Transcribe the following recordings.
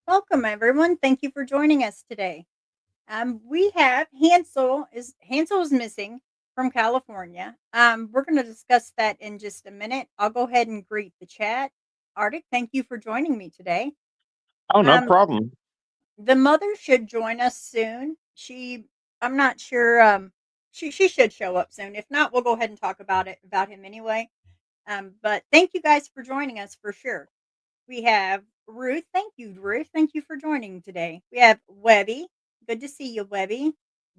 Welcome, everyone. Thank you for joining us today. We have Hansel is missing from California. We're going to discuss that in just a minute. I'll go ahead and greet the chat. Arctic, thank you for joining me today. Oh, no Um, problem. the mother should join us soon. I'm not sure. She should show up soon. If not, we'll go ahead and talk about him anyway. But thank you guys for joining us for sure. We have Ruth. Thank you, Ruth. Thank you for joining today. We have Webby. Good to see you, Webby.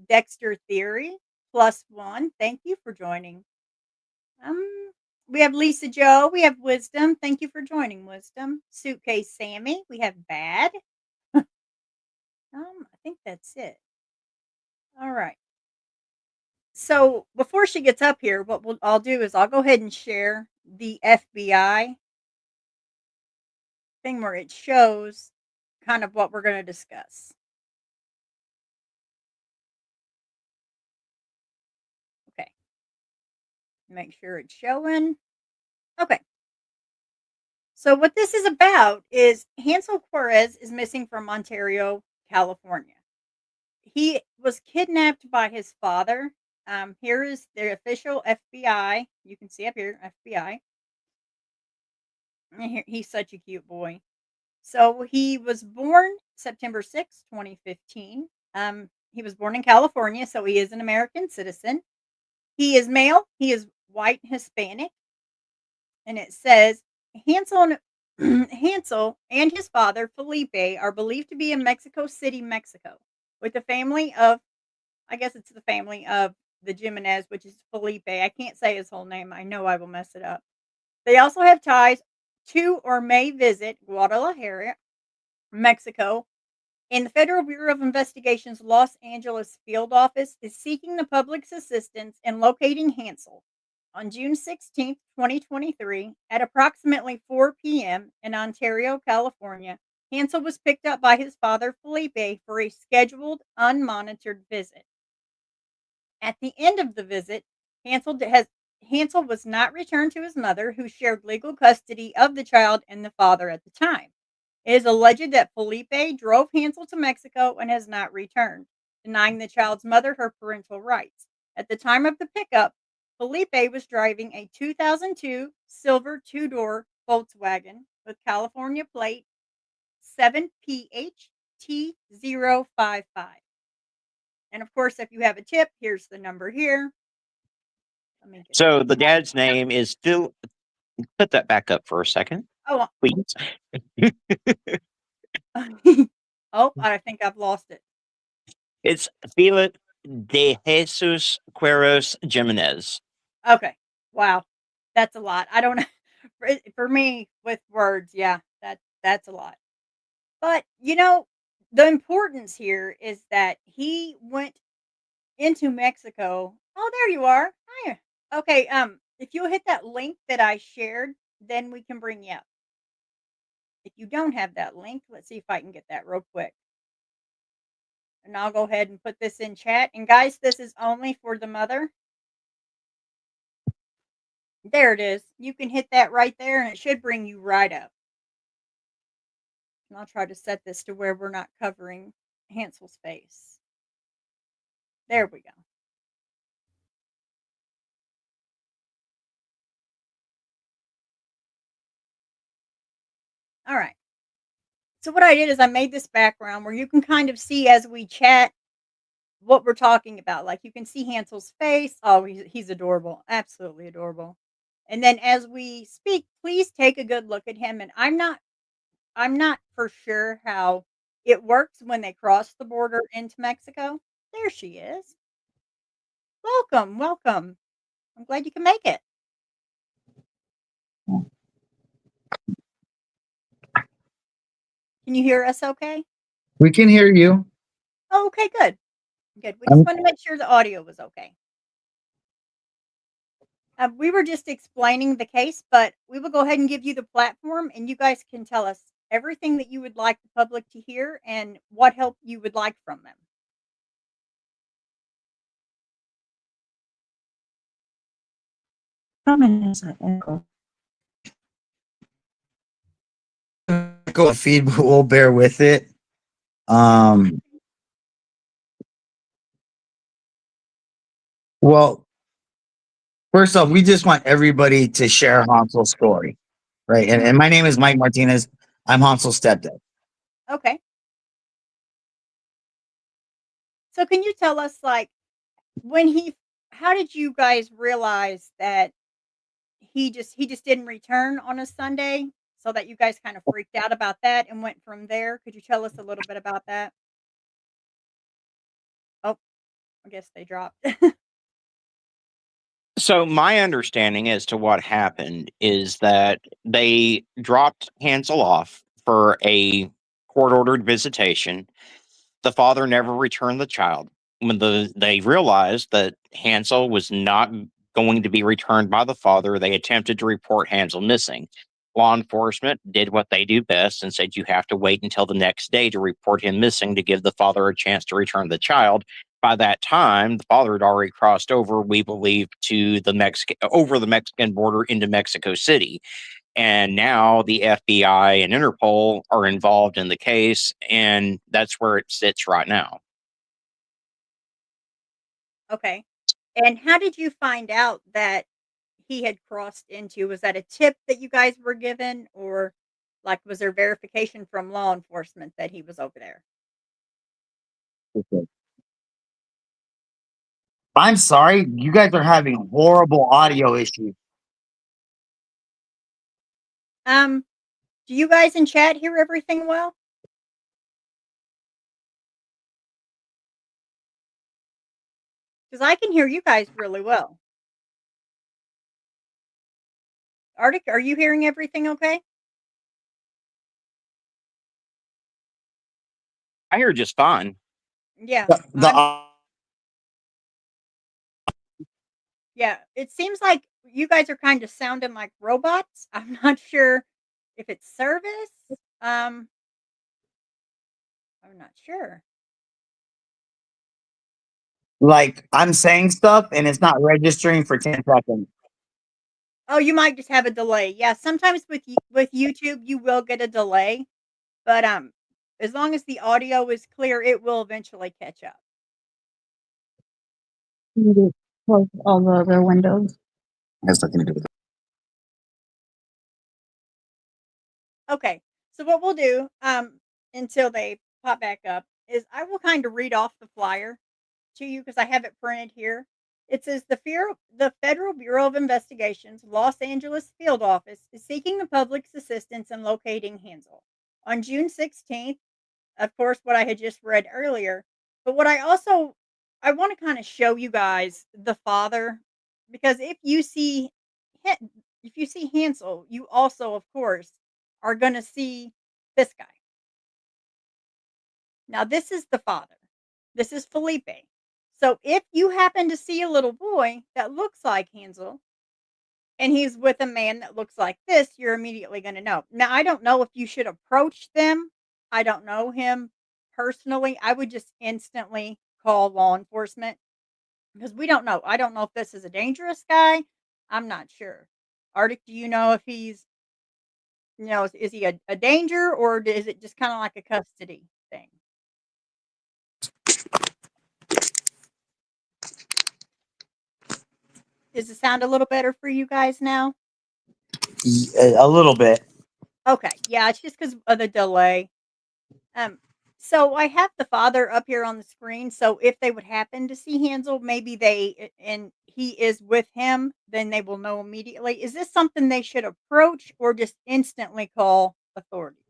Dexter Theory +1. Thank you for joining. Um, we have Lisa Joe. We have Wisdom. Thank you for joining, Wisdom. Suitcase Sammy. We have Bad. I think that's it. All right. So before she gets up here, I'll do is I'll go ahead and share the FBI thing where it shows kind of what we're going to discuss. Okay. Make sure it's showing. Okay. So what this is about is Hansel Quiroz is missing from Ontario, California. He was kidnapped by his father. Here is the official FBI. You can see up here, FBI. He's such a cute boy. So he was born September 6th, 2015. He was born in California, so he is an American citizen. He is male. He is white Hispanic. And it says Hansel and his father Felipe are believed to be in Mexico City, Mexico, with the family of, I guess it's the family of the Jimenez, which is Felipe. I can't say his whole name. I know I will mess it up. They also have ties to or may visit Guadalajara, Mexico, and the Federal Bureau of Investigation's Los Angeles field office is seeking the public's assistance in locating Hansel. On June 16th, 2023, at approximately 4 p.m. in Ontario, California, Hansel was picked up by his father, Felipe, for a scheduled, unmonitored visit. At the end of the visit, Hansel was not returned to his mother, who shared legal custody of the child and the father at the time. It is alleged that Felipe drove Hansel to Mexico and has not returned, denying the child's mother her parental rights. At the time of the pickup, Felipe was driving a 2002 silver two-door Volkswagen with California plate 7PHT055. And of course, if you have a tip, here's the number here. Let me get So the dad's name is still. Put that back up for a second, Oh, please. oh, I think I've lost it. It's Felipe de Jesus Quiroz Jimenez. Okay. Wow. That's a lot. I don't know. For me with words, yeah, that's a lot. But, the importance here is that he went into Mexico. Oh, there you are. Hi. Okay, if you'll hit that link that I shared, then we can bring you up. If you don't have that link, let's see if I can get that real quick. And I'll go ahead and put this in chat. And guys, this is only for the mother. There it is. You can hit that right there and it should bring you right up. And I'll try to set this to where we're not covering Hansel's face. There we go. All right. So what I did is I made this background where you can kind of see as we chat what we're talking about. Like you can see Hansel's face. Oh, he's adorable. Absolutely adorable. And then as we speak, please take a good look at him. And I'm not for sure how it works when they cross the border into Mexico. There she is. Welcome, welcome. I'm glad you can make it. Can you hear us okay? We can hear you. Oh, okay, good. Good. We just wanted to make sure the audio was okay. We were just explaining the case, but we will go ahead and give you the platform, and you guys can tell us everything that you would like the public to hear and what help you would like from them. echo and feed, but we'll bear with it. Um, well, first off, we just want everybody to share Hansel's story, right? And my name is Mike Martinez. I'm Hansel's stepdad. Okay. So can you tell us, like, when he how did you guys realize that he just didn't return on a Sunday, so that you guys kind of freaked out about that and went from there? Could you tell us a little bit about that? Oh, I guess they dropped. So my understanding as to what happened is that they dropped Hansel off for a court-ordered visitation. The father never returned the child. When they realized that Hansel was not going to be returned by the father, they attempted to report Hansel missing. Law enforcement did what they do best and said you have to wait until the next day to report him missing to give the father a chance to return the child. By that time, the father had already crossed over, we believe, to the Mexican border into Mexico City. And now the FBI and Interpol are involved in the case, and that's where it sits right now. Okay. And how did you find out that he had crossed into was that a tip that you guys were given, or, like, was there verification from law enforcement that he was over there? I'm sorry, you guys are having horrible audio issues. Um, do you guys in chat hear everything well? Because I can hear you guys really well. Arctic, are you hearing everything okay? I hear just fine. Yeah, The yeah, it seems like you guys are kind of sounding like robots. I'm not sure if it's service. Um, I'm not sure. like I'm saying stuff and it's not registering for 10 seconds. Oh, you might just have a delay. Yeah, sometimes with YouTube you will get a delay, but as long as the audio is clear, it will eventually catch up. You need to close all the other windows. Has nothing to do with it. Okay. So what we'll do until they pop back up is I will kind of read off the flyer to you because I have it printed here. It says the Federal Bureau of Investigation's Los Angeles field office is seeking the public's assistance in locating Hansel. On June 16th, of course, what I had just read earlier, but what I want to kind of show you guys the father, because if you see Hansel, you also, of course, are going to see this guy. Now, this is the father. This is Felipe. So if you happen to see a little boy that looks like Hansel and he's with a man that looks like this, you're immediately going to know. Now, I don't know if you should approach them. I don't know him personally. I would just instantly call law enforcement because we don't know. I don't know if this is a dangerous guy. I'm not sure. Arctic, do you know if he's, is he a danger, or is it just kind of like a custody thing? Does it sound a little better for you guys now? A little bit. Okay. Yeah, it's just because of the delay. Um, so I have the father up here on the screen. So if they would happen to see Hansel, maybe and he is with him, then they will know immediately. Is this something they should approach or just instantly call authorities?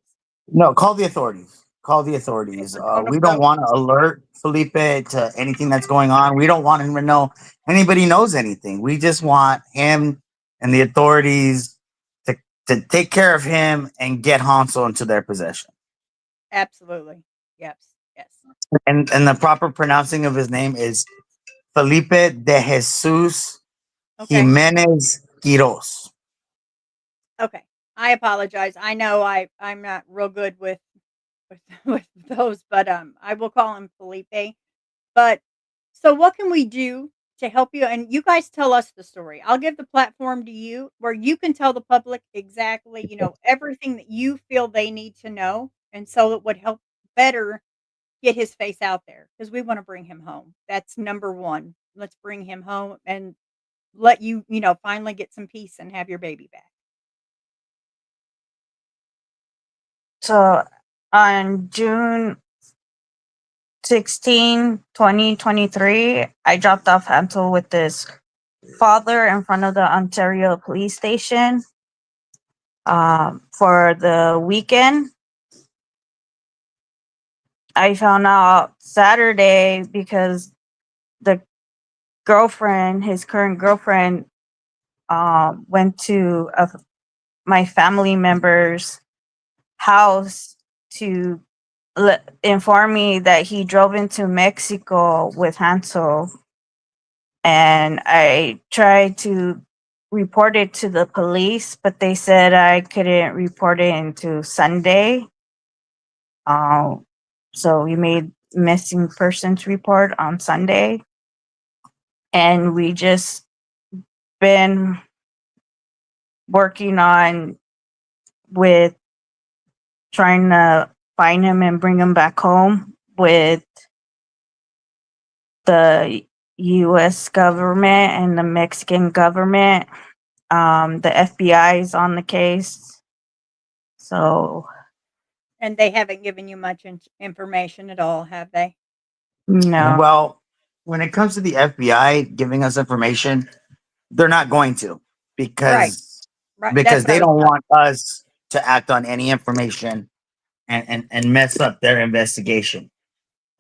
No, call the authorities. Call the Okay, authorities. so don't We don't approach. want to alert Felipe to anything that's going on. We don't want him to know anybody knows anything. We just want him and the authorities to, to take care of him and get Hansel into their possession. Absolutely. Yes. Yes. And the proper pronouncing of his name is Felipe de Jesus Okay. Jimenez Quiroz. Okay. I apologize. I know I'm not real good with, with those, but I will call him Felipe. But so what can we do to help you, and you guys tell us the story. I'll give the platform to you where you can tell the public exactly, everything that you feel they need to know, and so it would help better get his face out there because we want to bring him home. That's number one. Let's bring him home and let you, finally get some peace and have your baby back. So on June 16, 2023, I dropped off Hansel with his father in front of the Ontario police station for the weekend. I found out Saturday because the his current girlfriend, went to my family member's house to inform me that he drove into Mexico with Hansel. And I tried to report it to the police, but they said I couldn't report it until Sunday. So we made missing persons report on Sunday. And we just been working on with trying to find him and bring him back home with the US government and the Mexican government. The FBI is on the case. So, And they haven't given you much information at all, have they? no. Well, when it comes to the FBI giving us information, they're not going to because Right. because That's what I they was don't want us to act on any information and mess up their investigation.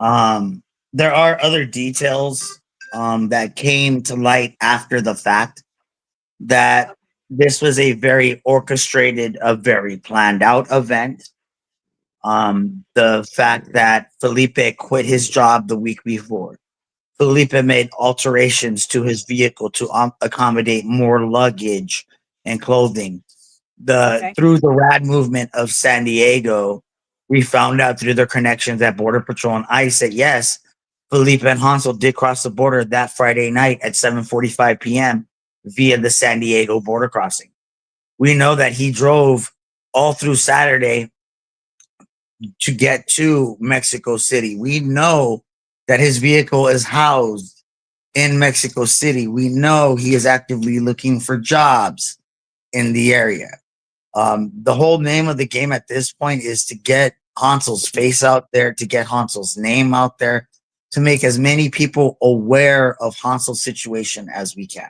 There are other details that came to light after the fact that this was a very orchestrated, a very planned out event. The fact that Felipe quit his job the week before. Felipe made alterations to his vehicle to accommodate more luggage and clothing. okay. Through the rad movement of San Diego, we found out through their connections at Border Patrol and ICE that yes, Felipe and Hansel did cross the border that Friday night at 7:45 p.m. via the San Diego border crossing. We know that he drove all through Saturday to get to Mexico City. We know that his vehicle is housed in Mexico City. We know he is actively looking for jobs in the area. The whole name of the game at this point is to get Hansel's face out there, to get Hansel's name out there, to make as many people aware of Hansel's situation as we can.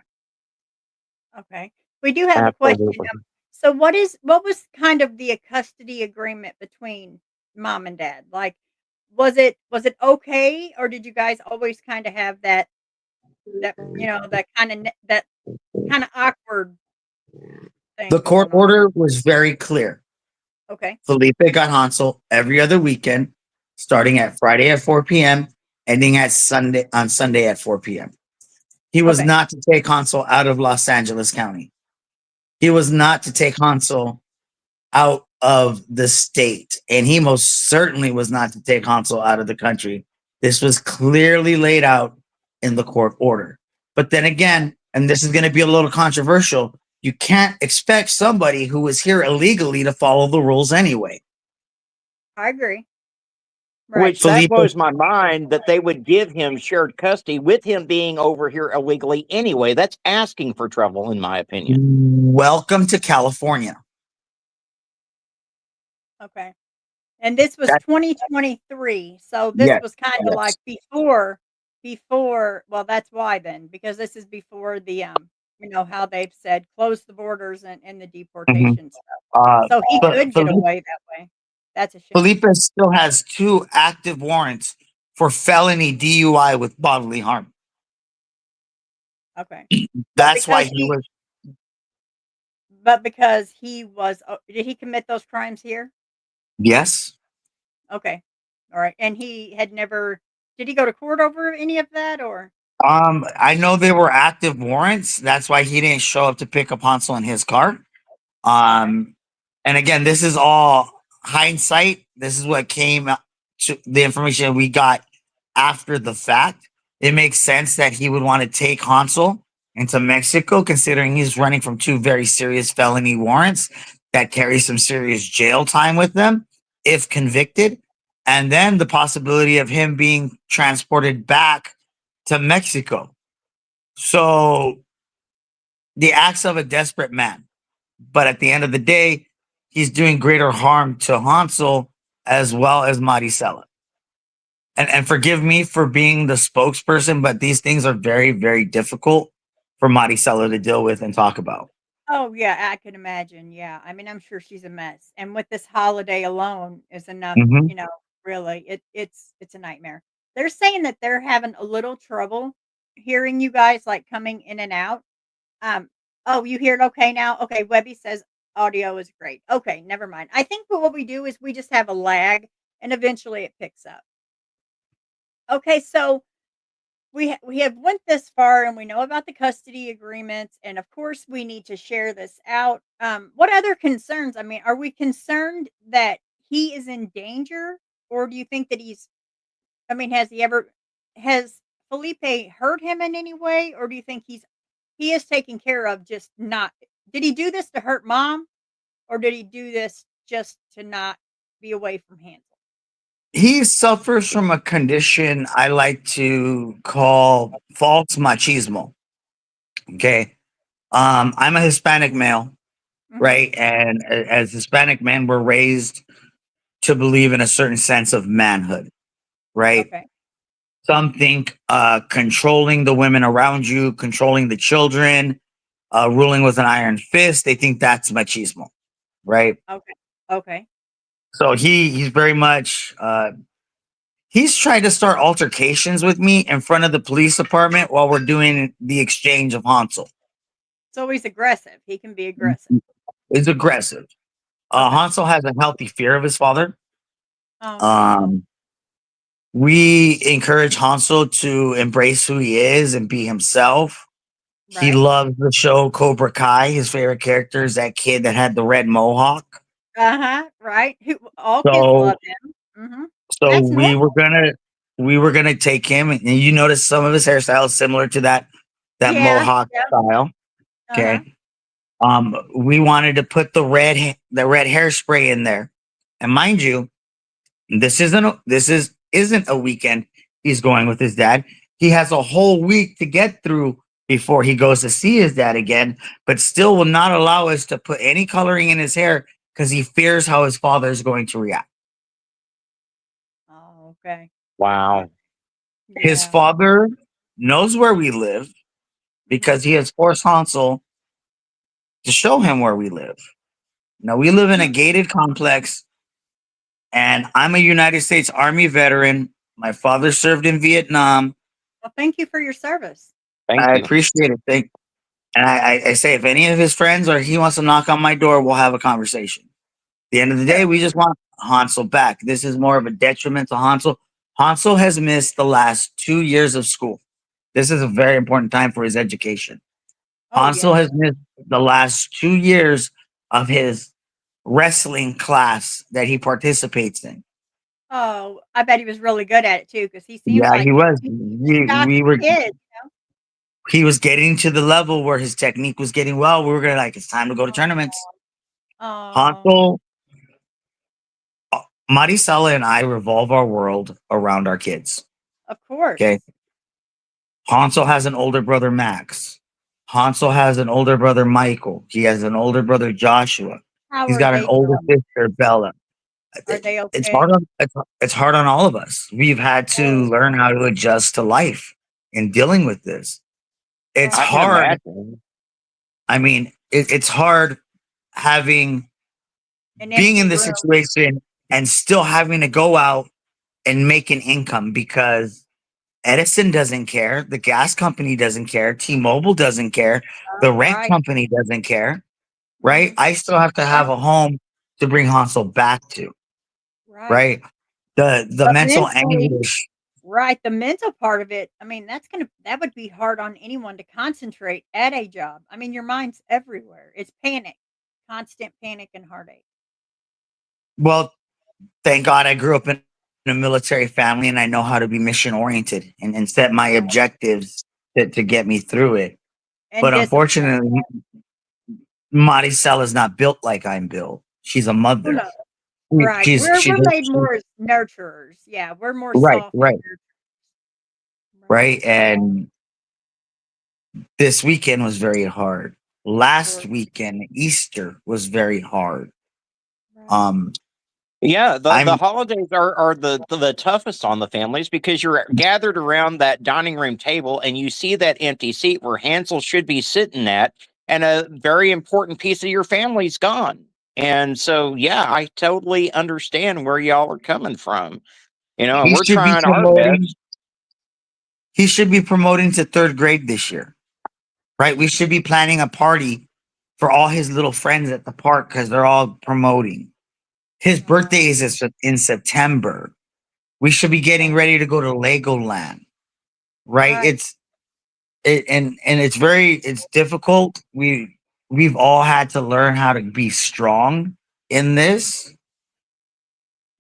Okay. We do have a question. Absolutely. So what was kind of the custody agreement between mom and dad? Like was it okay, or did you guys always kind of have that kind of awkward The thing court going on? order was very clear. Okay. Felipe got Hansel every other weekend, starting at Friday at 4 p.m., ending at Sunday at 4 p.m. He was Okay. not to take Hansel out of Los Angeles County. He was not to take Hansel out of the state. And he most certainly was not to take Hansel out of the country. This was clearly laid out in the court order. But then again, and this is going to be a little controversial, you can't expect somebody who is here illegally to follow the rules anyway. I agree. Right. Which that Felipe, blows my mind that they would give him shared custody with him being over here illegally anyway. That's asking for trouble, in my opinion. welcome to California. Okay. And this was That- 2023. So this Yes, was kind of yes. like before, well, that's why then, because this is before the how they've said close the borders and the deportation stuff. So he But could get away that way. That's a shame. Felipe still has 2 active warrants for felony DUI with bodily harm. Okay. That's why because he was. But because he was, did he commit those crimes here? Yes. Okay. All right. And he had never, did he go to court over any of that or? I know they were active warrants. That's why he didn't show up to pick up Hansel in his car. And again, this is all hindsight. This is what came to the information we got after the fact. it makes sense that he would want to take Hansel into Mexico, considering he's running from two very serious felony warrants that carry some serious jail time with them if convicted. And then the possibility of him being transported back to Mexico. So the acts of a desperate man. But at the end of the day, he's doing greater harm to Hansel as well as Maricela. And forgive me for being the spokesperson, but these things are very, very difficult for Maricela to deal with and talk about. Oh, yeah, I can imagine, yeah. I mean, I'm sure she's a mess, and with this holiday alone is enough, Mhm. really, it's a nightmare. They're saying that they're having a little trouble hearing you guys, like, coming in and out. Um, oh, you hear it okay now? Okay, Webby says audio is great. Okay, never mind. I think what we do is we just have a lag, and eventually it picks up. Okay, so we have went this far and we know about the custody agreements, and of course we need to share this out. What other concerns? I mean, are we concerned that he is in danger, or do you think that he's, I mean, has Felipe hurt him in any way, or do you think he is taken care of, just not, did he do this to hurt mom, or did he do this just to not be away from Hansel? He suffers from a condition I like to call false machismo. Okay. I'm a Hispanic male, Mhm. right? And as Hispanic men, we're raised to believe in a certain sense of manhood, right? Okay. Some think controlling the women around you, controlling the children, ruling with an iron fist, they think that's machismo, right? Okay. Okay. So he's very much he's trying to start altercations with me in front of the police department while we're doing the exchange of Hansel. So he's aggressive. He can be aggressive. Is aggressive. Okay. Hansel has a healthy fear of his father. Oh no. Um, we encourage Hansel to embrace who he is and be himself. He Right. loves the show Cobra Kai. His favorite character is that kid that had the red mohawk. Uh-huh, right. Who all kids So love him. Mhm. so That's normal. we were gonna take him, and you notice some of his hairstyle is similar to that Yeah, mohawk yeah, style. uh-huh. Okay. We wanted to put the red hairspray in there. And mind you, this isn't a weekend he's going with his dad. He has a whole week to get through before he goes to see his dad again, but still will not allow us to put any coloring in his hair because he fears how his father is going to react. Oh, okay. Wow. His Yeah. father knows where we live Mhm. because he has forced Hansel to show him where we live. Now we live in a Mm. gated complex, and I'm a United States Army veteran. My father served in Vietnam. Well, thank you for your service. Thank I you. appreciate it. And I say, if any of his friends or he wants to knock on my door, we'll have a conversation. At the end of the day, Sure. we just want Hansel back. This is more of a detriment to Hansel. Hansel has missed the last 2 years of school. This is a very important time for his education. Oh, Hansel yes. has missed the last 2 years of his wrestling class that he participates in. Oh, I bet he was really good at it too, because he seems Yeah, like he was. he's got We were. kids. He was getting to the level where his technique was getting well. We were gonna like, it's time to go to tournaments. Oh, Hansel, Maricela, and I revolve our world around our kids. of Okay. course. Hansel has an older brother, Max. Hansel has an older brother, Michael. He has an older brother, Joshua. How He's are got an they older doing? sister, Bella. Are they It's okay? hard on it's hard on all of us. We've had to Oh, learn how to adjust to life in dealing with this. It's I right. can hard. imagine. I mean, it's hard having An being empty in this room. situation and still having to go out and make an income because Edison doesn't care, the gas company doesn't care, T-Mobile doesn't care, the rent Right. company doesn't care, right? Mhm. I still have to have Right. a home to bring Hansel back to, Right. right? The But mental mentally, anguish. right, the mental part of it, I mean, that would be hard on anyone to concentrate at a job. I mean, your mind's everywhere. It's panic, constant panic and heartache. Well, thank God I grew up in a military family and I know how to be mission oriented and set my objectives to get me through it. And But discipline. unfortunately, Maricel is not built like I'm built. She's a Who mother. knows? Right. She We're made she more as nurturers. Yeah, we're more right, soft and right, nurturers. Right. right. And this weekend was very hard. Last Or weekend, Easter was very hard. right. Um, Yeah, the I'm holidays are the toughest on the families because you're gathered around that dining room table and you see that empty seat where Hansel should be sitting at, and a very important piece of your family's gone. And so, yeah, I totally understand where y'all are coming from. And he we're should be trying our promoting best. he should be promoting to third grade this year. Right? We should be planning a party for all his little friends at the park because they're all promoting. His birthday Oh, is in September. We should be getting right. ready to go to Legoland. Right? Right. And it's difficult. We've all had to learn how to be strong in this,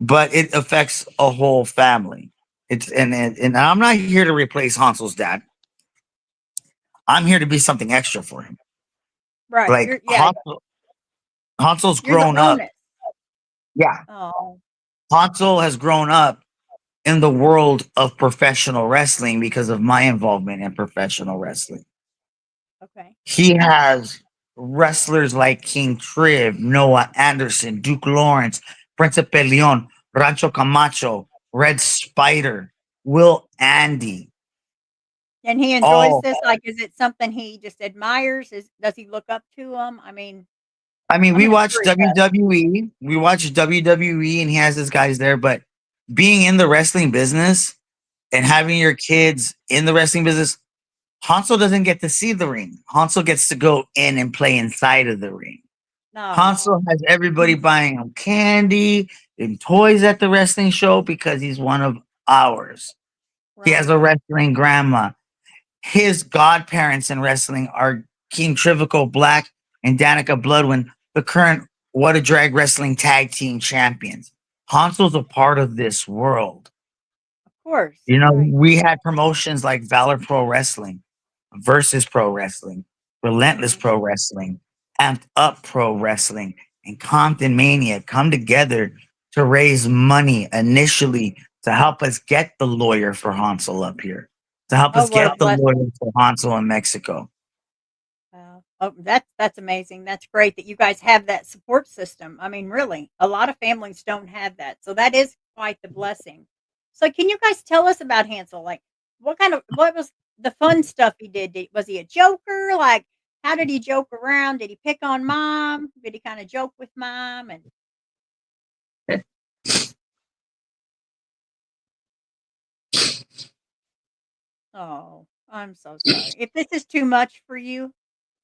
but it affects a whole family. And I'm not here to replace Hansel's dad. I'm here to be something extra for him. Right. Like Hansel's You're the grown up. onus. Yeah, Oh, Hansel has grown up in the world of professional wrestling because of my involvement in professional wrestling. okay. He has wrestlers like King Triv, Noah Anderson, Duke Lawrence, Principe Leon, Rancho Camacho, Red Spider, Will Andy. And he enjoys All this? Like, is it something he just admires? Does he look up to them? I mean, I mean, I'm we sure watch he does. WWE. We watch WWE and he has his guys there, but being in the wrestling business and having your kids in the wrestling business, Hansel doesn't get to see the ring. Hansel gets to go in and play inside of the ring. No. Hansel has everybody buying him candy and toys at the wrestling show because he's one of ours. He has Right. a wrestling grandma. His godparents in wrestling are King Trivico Black and Danica Bloodwin, the current What a Drag Wrestling Tag Team Champions. Hansel's a part of this world. Of course. You know, Right. we had promotions like Valor Pro Wrestling, Versus Pro Wrestling, Relentless Mhm. Pro Wrestling, Amped Up Pro Wrestling, and Compton Mania come together to raise money initially to help us get the lawyer for Hansel up here, to help Oh, us what a get the blessing. lawyer for Hansel in Mexico. Wow. Oh, that's amazing. That's great that you guys have that support system. I mean, really, a lot of families don't have that. So that is quite the blessing. So can you guys tell us about Hansel? Like, what was the fun stuff he did? Was he a joker? Like, how did he joke around? Did he pick on mom? Did he kind of joke with mom? And oh, I'm so sorry. If this is too much for you,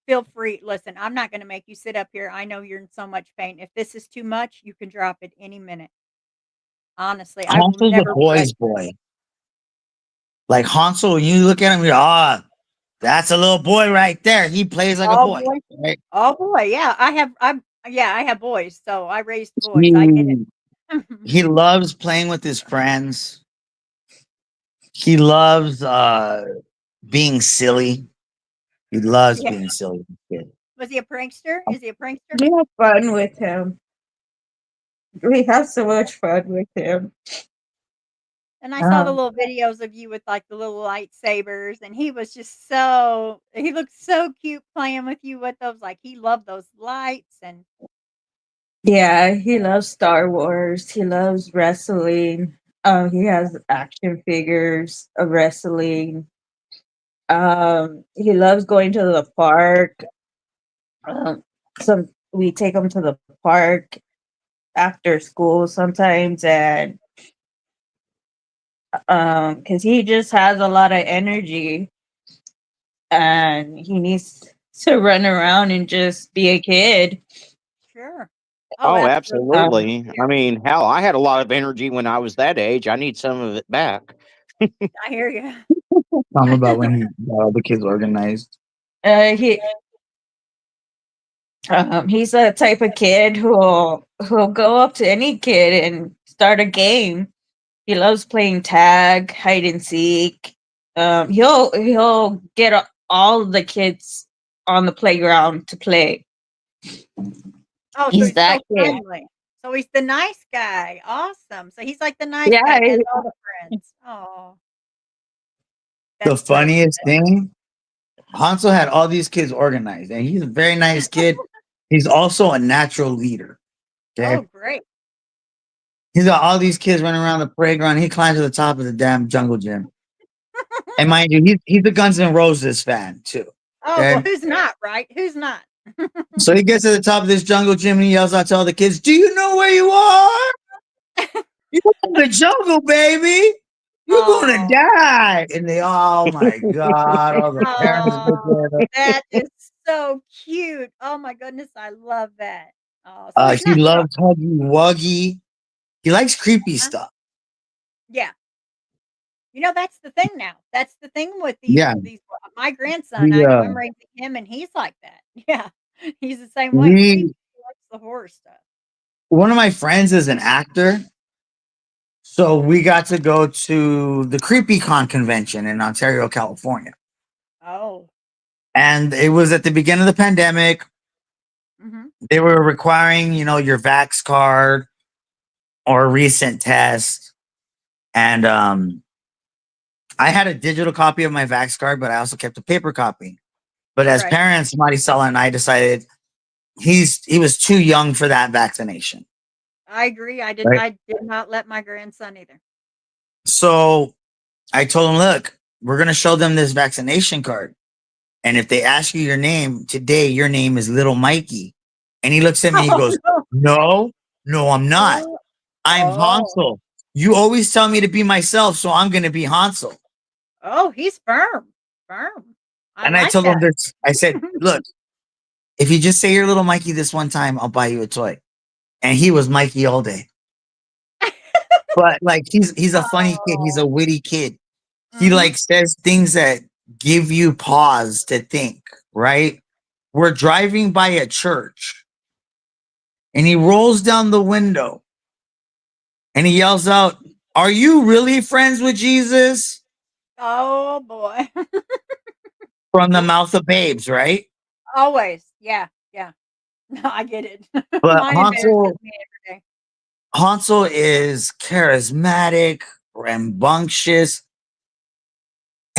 feel free. Listen, I'm not going to make you sit up here. I know you're in so much pain. If this is too much, you can drop it any minute. Honestly, I will Hansel's a never regret. boy's boy. Like Hansel, when you look at him, you're that's a little boy right there. He plays like a Oh boy. boy. Right? Oh boy. Yeah, I have boys, so I raised boys. I get it. He, he loves playing with his friends. He loves being silly. He loves Yeah. being silly. Kid. Was he a prankster? Is he a prankster? We have fun with him. We have so much fun with him. And I saw the Um, little videos of you with like the little lightsabers, and he was just so he looked so cute playing with you with those. Like he loved those lights and yeah, he loves Star Wars. He loves wrestling. He has action figures of wrestling. He loves going to the park. Um, some we take him to the park after school sometimes, and because he just has a lot of energy and he needs to run around and just be a kid. sure. Oh, Oh, absolutely. Um, absolutely. I mean, hell, I had a lot of energy when I was that age. I need some of it back. I hear you. Tell him about when he got all the kids organized. uh, he he's the type of kid who'll go up to any kid and start a game. He loves playing tag, hide and seek. He'll get all the kids on the playground to play. Oh, so He's he's that so kid. friendly. So he's the nice guy. Awesome. So he's like the nice Yeah, guy that has all the friends. Oh, The that's so funniest thing, Hansel had all these kids organized, and he's a very nice kid. He's also a natural leader. oh, Okay. great. He's got all these kids running around the playground. He climbs to the top of the damn jungle gym. And mind you, he's a Guns N' Roses fan too. Oh, well, Okay. who's not, right? Who's not? So he gets to the top of this jungle gym and he yells out to all the kids, "Do you know where you are? You're in the jungle, baby. You're gonna Oh, die." And they, oh my God, all the parents look oh, at him. that is so cute. Oh my goodness, I love that. Oh, so he's He not trouble. loves Huggy Wuggy. He likes creepy Huh? stuff. Yeah. That's the thing now. That's the thing with Yeah. these my grandson, We I know I'm raising him and he's like that. Yeah. He's the same way. He we likes the horror stuff. one of my friends is an actor. So we got to go to the CreepyCon convention in Ontario, California. Oh. And it was at the beginning of the pandemic. Mhm. They were requiring, your Vax card or a recent test. And I had a digital copy of my Vax card, but I also kept a paper copy. But as Right. parents, Maricela and I decided he was too young for that vaccination. I agree. Right. I did not let my grandson either. So I told him, look, we're gonna show them this vaccination card. And if they ask you your name today, your name is Little Mikey. And he looks at me and he Oh, goes, no. no, I'm not. Oh. I'm Oh. Hansel. You always tell me to be myself, so I'm going to be Hansel. Oh, he's firm. Firm. I And I like told him that. this. I said, look, if you just say you're Little Mikey this one time, I'll buy you a toy. And he was Mikey all day. But like he's a funny kid. He's Oh. a witty kid. He Mhm. like says things that give you pause to think, right? We're driving by a church and he rolls down the window and he yells out, "Are you really friends with Jesus?" Oh, boy. From the mouth of babes, right? Always. Yeah. Yeah. No, I get it. But Mine embarrasses me every day. Hansel is charismatic, rambunctious,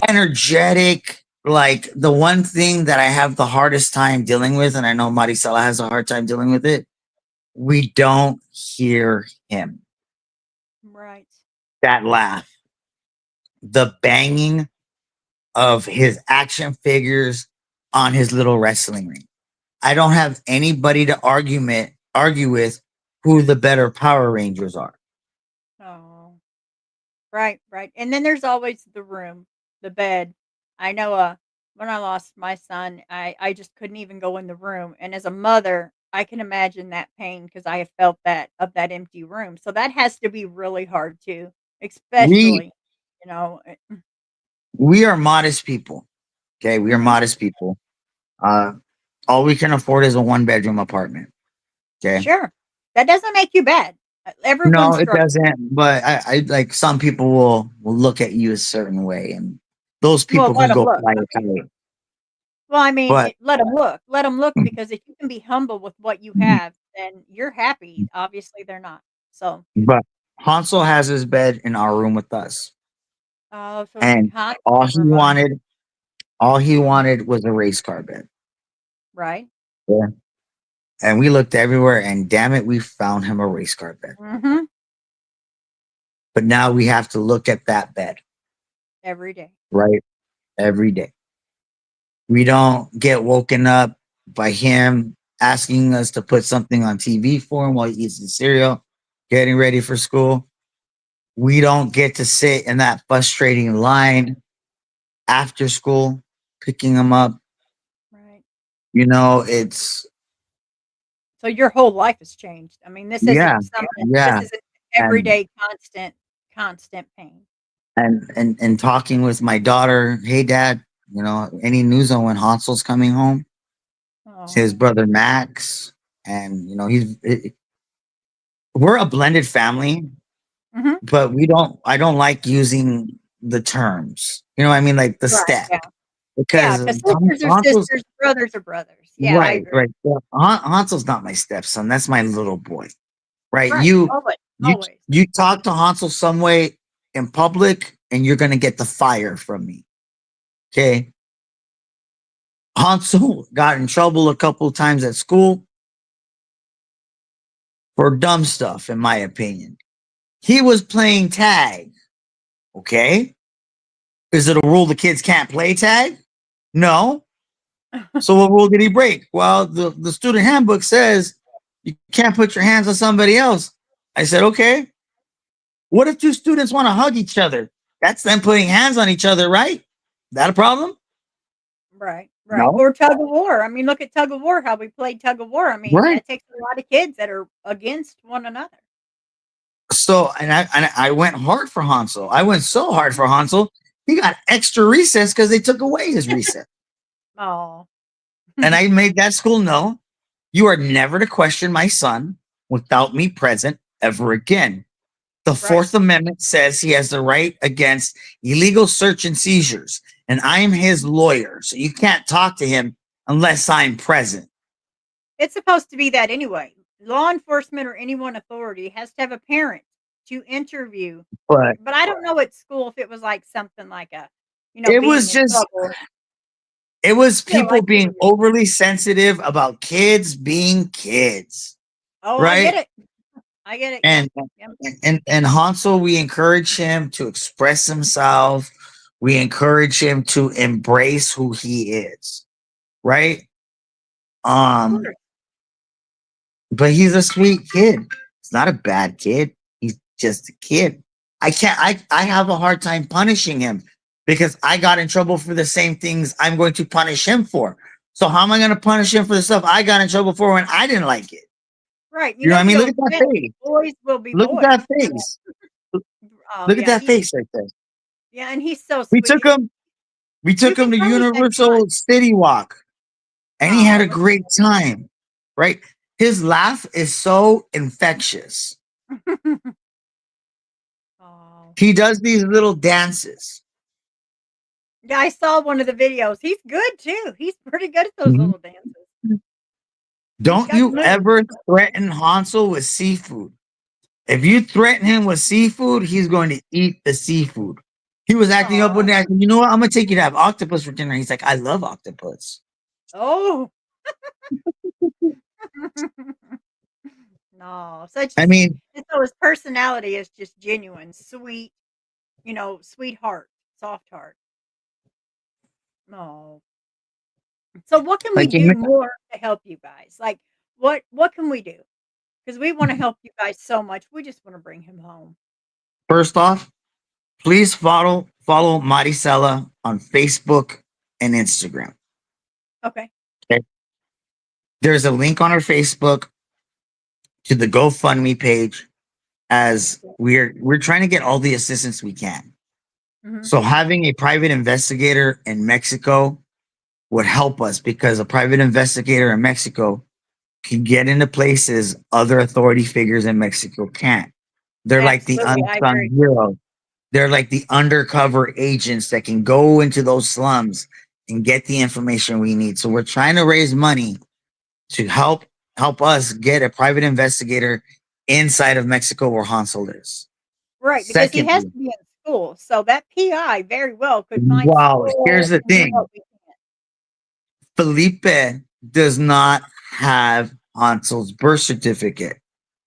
energetic. Like the one thing that I have the hardest time dealing with, and I know Maricela has a hard time dealing with it, we don't hear him. Right. That laugh, the banging of his action figures on his little wrestling ring. I don't have anybody to argue with who the better Power Rangers are. Oh. Right, right. And then there's always the room, the bed. I know when I lost my son, I just couldn't even go in the room. And as a mother, I can imagine that pain because I have felt that of that empty room. So that has to be really hard too, We especially, you know. we are modest people. Okay, we are Mhm. modest people. Uh, all we can afford is a one-bedroom apartment. Okay. Sure. That doesn't make you bad. Everyone No, it struggles. doesn't. But I like some people will look at you a certain way, and those Well, people let can them go look. fly I mean, kite. well, I mean, But let them look. Let them look because if you can be humble with what you have, then you're happy. Obviously, they're not. So, but Hansel has his bed in our room with us, oh, so he and all constantly he reminds wanted, all he wanted was a race car bed. right? Yeah. And we looked everywhere, and damn it, we found him a race car bed. Mhm. But now we have to look at that bed, Every day. right? Every day. We don't get woken up by him asking us to put something on TV for him while he eats his cereal, getting ready for school. We don't get to sit in that frustrating line after school, picking him up. Right. It's So your whole life has changed. I mean, this yeah, isn't something this yeah. isn't And everyday constant pain. and talking with my daughter, hey dad, any news on when Hansel's coming home? It's his Oh. brother Max, and we're a blended family. Mhm. but I don't like using the terms. You know what I mean? Like the Right, step. yeah. Yeah, Because 'cause sisters are Hansel's sisters, brothers are brothers. Yeah, I right, agree. right. Well, Hansel's not my stepson. That's my little boy. Right. Right, always, You always. you talk to Hansel some way in public and you're gonna get the fire from me. Okay. Hansel got in trouble a couple of times at school for dumb stuff, in my opinion. He was playing tag. Okay. Is it a rule the kids can't play tag? No. So what rule did he break? Well, the student handbook says you can't put your hands on somebody else. I said, okay. What if two students want to hug each other? That's them putting hands on each other, right? That a problem? Right, right. No. Or tug of war. I mean, look at tug of war, how we played tug of war. I mean, Right. that takes a lot of kids that are against one another. So, and I went hard for Hansel. I went so hard for Hansel, he got extra recess because they took away his recess. Oh. And I made that school know you are never to question my son without me present ever again. The Right. Fourth Amendment says he has the right against illegal search and seizures, and I am his lawyer. So you can't talk to him unless I'm present. It's supposed to be that anyway. Law enforcement or anyone authority has to have a parent to interview. But But I don't know at school if it was like something like a, it being was in just, trouble. it was Still, I people get being it. overly sensitive about kids being kids, Oh, I get right? it. I get it. Yep. And Yep. and Hansel, we encourage him to express himself. We encourage him to embrace who he is, right? Of Um, course. but he's a sweet kid. He's not a bad kid. He's just a kid. I have a hard time punishing him because I got in trouble for the same things I'm going to punish him for. So how am I going to punish him for the stuff I got in trouble for when I didn't like it? Right. You know what I The mean? Look old at that saying, face. boys will be Look at boys. that face. Oh, Look at yeah. that face right there. Yeah, and he's so We sweet. took him. We You took him can to punish that Universal City Walk, and he had Oh, a great time. Right? His laugh is so infectious. oh. He does these little dances. Yeah, I saw one of the videos. He's good too. He's pretty good at those Mhm. little dances. He's Don't got you moves. ever threaten Hansel with seafood. If you threaten him with seafood, he's going to eat the seafood. He was acting up one Aw. day. I said, you know what? I'm gonna take you to have octopus for dinner. He's like, I love octopus. Oh. No, such a I mean, and so his personality is just genuine, sweet, sweetheart, soft heart. No. So what can we like do more to help you guys? Like what can we do? Because we want to help you guys so much. We just want to bring him home. first off, please follow Maricela on Facebook and Instagram. Okay. Okay. There's a link on our Facebook to the GoFundMe page as we're trying to get all the assistance we can. Mhm. So having a private investigator in Mexico would help us because a private investigator in Mexico can get into places other authority figures in Mexico can't. They're like the Absolutely, I unsung agree. heroes. They're like the undercover agents that can go into those slums and get the information we need. So we're trying to raise money to help us get a private investigator inside of Mexico where Hansel is. Right, because he has Secondly, to be in school. So that PI very well could find wow, here's school the and do thing. what we can. Felipe does not have Hansel's birth certificate.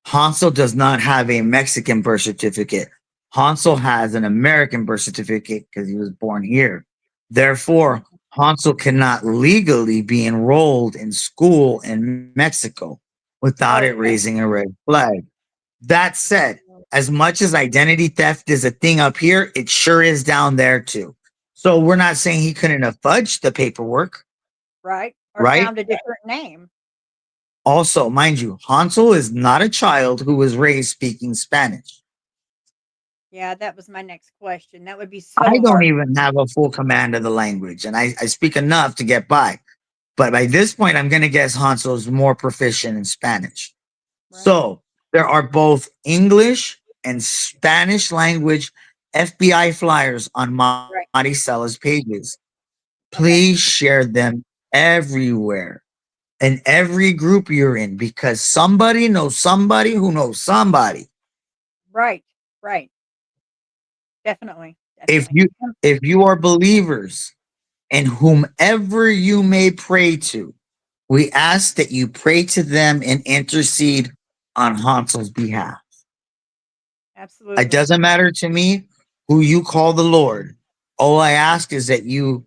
Hansel does not have a Mexican birth certificate. Hansel has an American birth certificate because he was born here. Therefore, Hansel cannot legally be enrolled in school in Mexico without it Okay. raising a red flag. That said, as much as identity theft is a thing up here, it sure is down there too. So we're not saying he couldn't have fudged the paperwork, Right? Or right? found a different name. Also, mind you, Hansel is not a child who was raised speaking Spanish. Yeah, that was my next question. That would be I so don't hard. even have a full command of the language, and I speak enough to get by. But by this point, I'm going to guess Hansel is more proficient in Spanish. Right. So there are both English and Spanish language FBI flyers on Right. Maricela's pages. Okay. Please share them everywhere in every group you're in, because somebody knows somebody who knows somebody. Right. Right. Definitely. If Definitely. you if you are believers and whomever you may pray to, we ask that you pray to them and intercede on Hansel's behalf. It Absolutely. doesn't matter to me who you call the Lord. All I ask is that you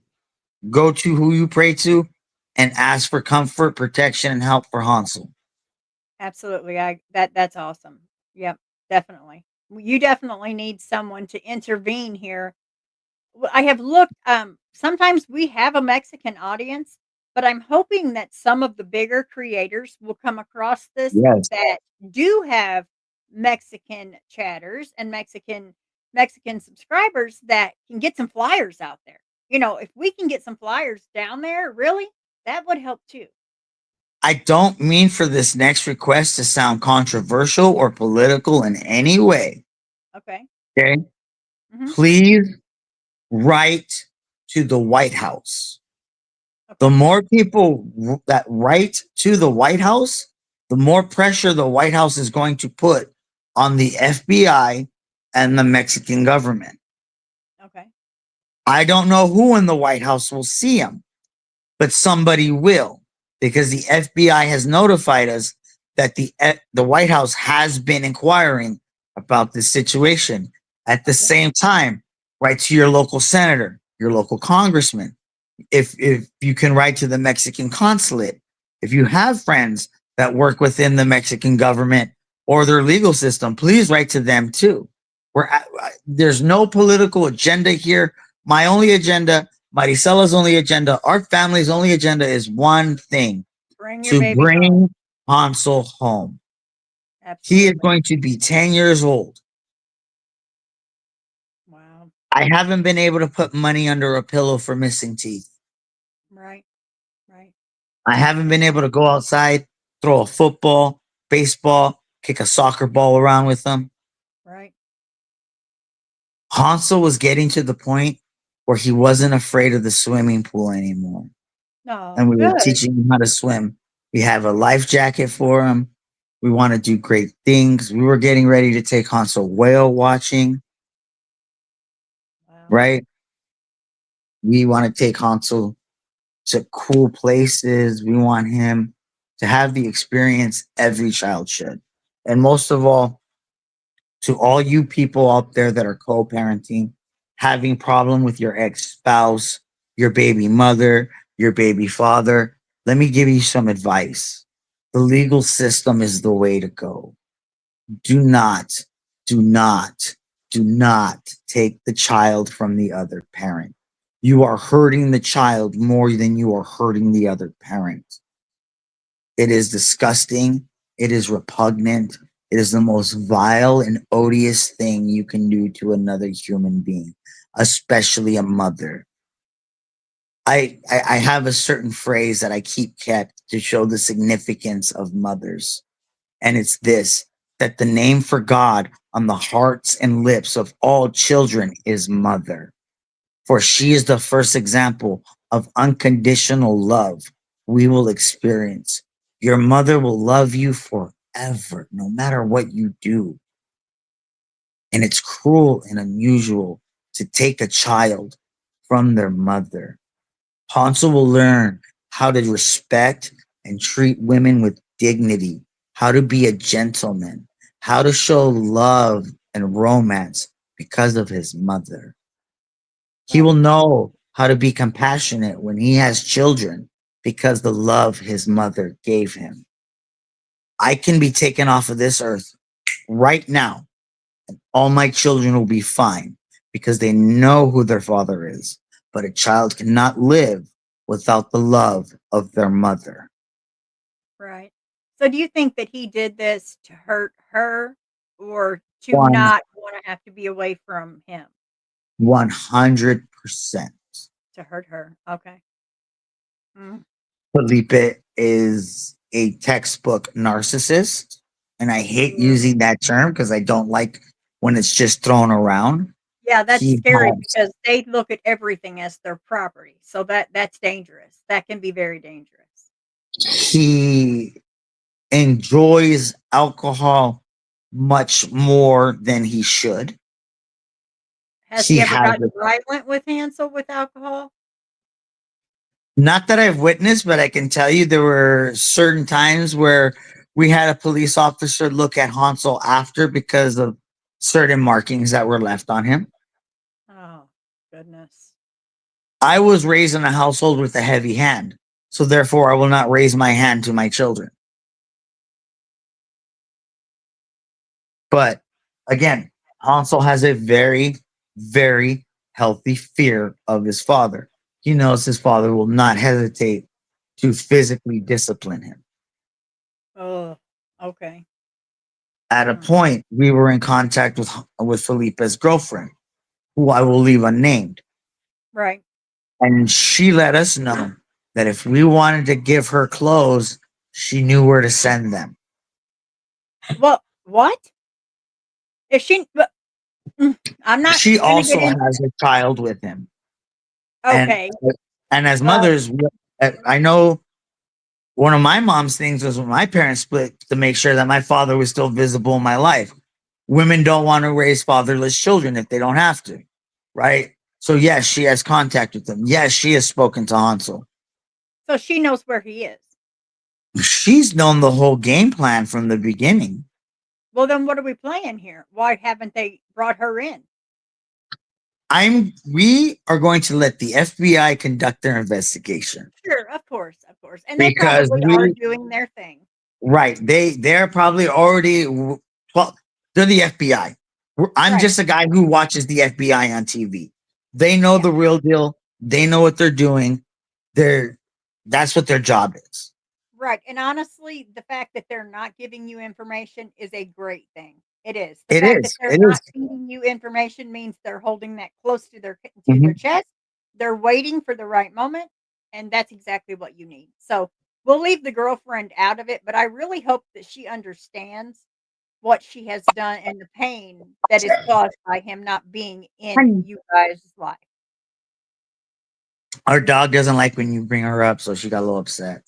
go to who you pray to and ask for comfort, protection, and help for Hansel. Absolutely. That's awesome. Yep. Definitely. You definitely need someone to intervene here. I have looked, sometimes we have a Mexican audience, but I'm hoping that some of the bigger creators will come across this Yes. that do have Mexican chatters and Mexican subscribers that can get some flyers out there. If we can get some flyers down there, really, that would help too. I don't mean for this next request to sound controversial or political in any way. Okay. Okay. Mhm. Please write to the White House. The Okay. more people that write to the White House, the more pressure the White House is going to put on the FBI and the Mexican government. Okay. I don't know who in the White House will see him, but somebody will, because the FBI has notified us that the White House has been inquiring about this situation. At the Okay. same time, write to your local senator, your local congressman. If you can write to the Mexican consulate, if you have friends that work within the Mexican government or their legal system, please write to them too. There's no political agenda here. My only agenda, Maricela's only agenda, our family's only agenda is one thing: Bring your to baby home. bring Hansel home. He is Absolutely. going to be 10 years old. Wow. I haven't been able to put money under a pillow for missing teeth. Right. Right. I haven't been able to go outside, throw a football, baseball, kick a soccer ball around with them. Right. Hansel was getting to the point where he wasn't afraid of the swimming pool anymore. And No, we were good. teaching him how to swim. We have a life jacket for him. We want to do great things. We were getting ready to take Hansel whale watching, Wow. right? We want to take Hansel to cool places. We want him to have the experience every child should. And most of all, to all you people out there that are co-parenting, having problem with your ex-spouse, your baby mother, your baby father, let me give you some advice. The legal system is the way to go. Do not, do not, do not take the child from the other parent. You are hurting the child more than you are hurting the other parent. It is disgusting. It is repugnant. It is the most vile and odious thing you can do to another human being, especially a mother. I have a certain phrase that I keep kept to show the significance of mothers. And it's this: that the name for God on the hearts and lips of all children is mother. For she is the first example of unconditional love we will experience. Your mother will love you forever, no matter what you do. And it's cruel and unusual to take a child from their mother. Hansel will learn how to respect and treat women with dignity, how to be a gentleman, how to show love and romance because of his mother. He will Right. know how to be compassionate when he has children because the love his mother gave him. I can be taken off of this earth right now. All my children will be fine because they know who their father is. But a child cannot live without the love of their mother. Right. So do you think that he did this to hurt her or to One, not wanna have to be away from him? 100%. To hurt her. Okay. Mm. Felipe is a textbook narcissist. And I hate Ooh, using that term because I don't like when it's just thrown around. Yeah, that's He scary has because they look at everything as their property. So that's dangerous. That can be very dangerous. he enjoys alcohol much more than he should. Has He he ever has gotten violent with Hansel with alcohol? not that I've witnessed, but I can tell you there were certain times where we had a police officer look at Hansel after because of certain markings that were left on him. Oh, goodness. I was raised in a household with a heavy hand, so therefore I will not raise my hand to my children. But again, Hansel has a very, very healthy fear of his father. He knows his father will not hesitate to physically discipline him. Oh, okay. At a Hmm. point, we were in contact with Felipe's girlfriend, who I will leave unnamed. Right. And she let us know that if we wanted to give her clothes, she knew where to send them. Well, what? If she, but, I'm not She gonna get also into has a child with him. And okay. as Well, mothers, I know one of my mom's things was when my parents split to make sure that my father was still visible in my life. Women don't want to raise fatherless children if they don't have to, right? So yes, she has contact with them. Yes, she has spoken to Hansel. so she knows where he is. She's known the whole game plan from the beginning. Well, then what are we playing here? Why haven't they brought her in? We are going to let the FBI conduct their investigation Sure, of course, and they because probably are doing their thing. right, they're probably already, well, they're the FBI. I'm Right. just a guy who watches the FBI on TV. They know Yeah. the real deal. They know what they're doing. They're That's what their job is. Right. And honestly, the fact that they're not giving you information is a great thing. It is. The It fact that is. they're It not is. feeding you information means they're holding that close to their Mhm. chest. They're waiting for the right moment, and that's exactly what you need. So, we'll leave the girlfriend out of it, but I really hope that she understands what she has done and the pain that is caused by him not being in you guys' life. Our dog doesn't like when you bring her up, so she got a little upset.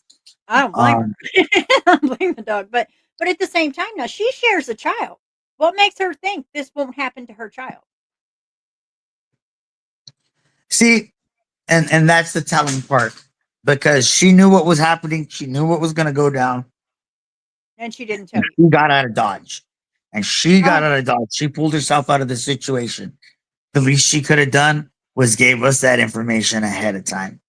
I don't blame her. Um, I don't blame the dog, but at the same time, now she shares a child. What makes her think this won't happen to her child? See, and that's the telling part because she knew what was happening. She knew what was going to go down. And she didn't tell you. She got out of Dodge. And she got Oh, out of Dodge. She pulled herself out of the situation. The least she could have done was gave us that information ahead of time.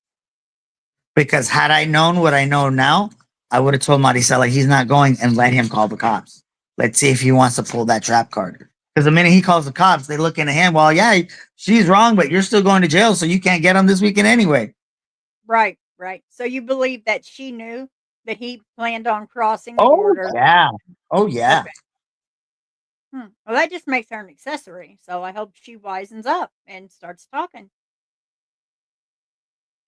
Because had I known what I know now, I would have told Maricela he's not going and let him call the cops. Let's see if he wants to pull that trap card. Because the minute he calls the cops, they look into him. Well, yeah, she's wrong, but you're still going to jail, so you can't get him this weekend anyway. right, right. So you believe that she knew that he planned on crossing the Oh border? yeah. Oh yeah. Okay. Well, that just makes her an accessory. So I hope she wisens up and starts talking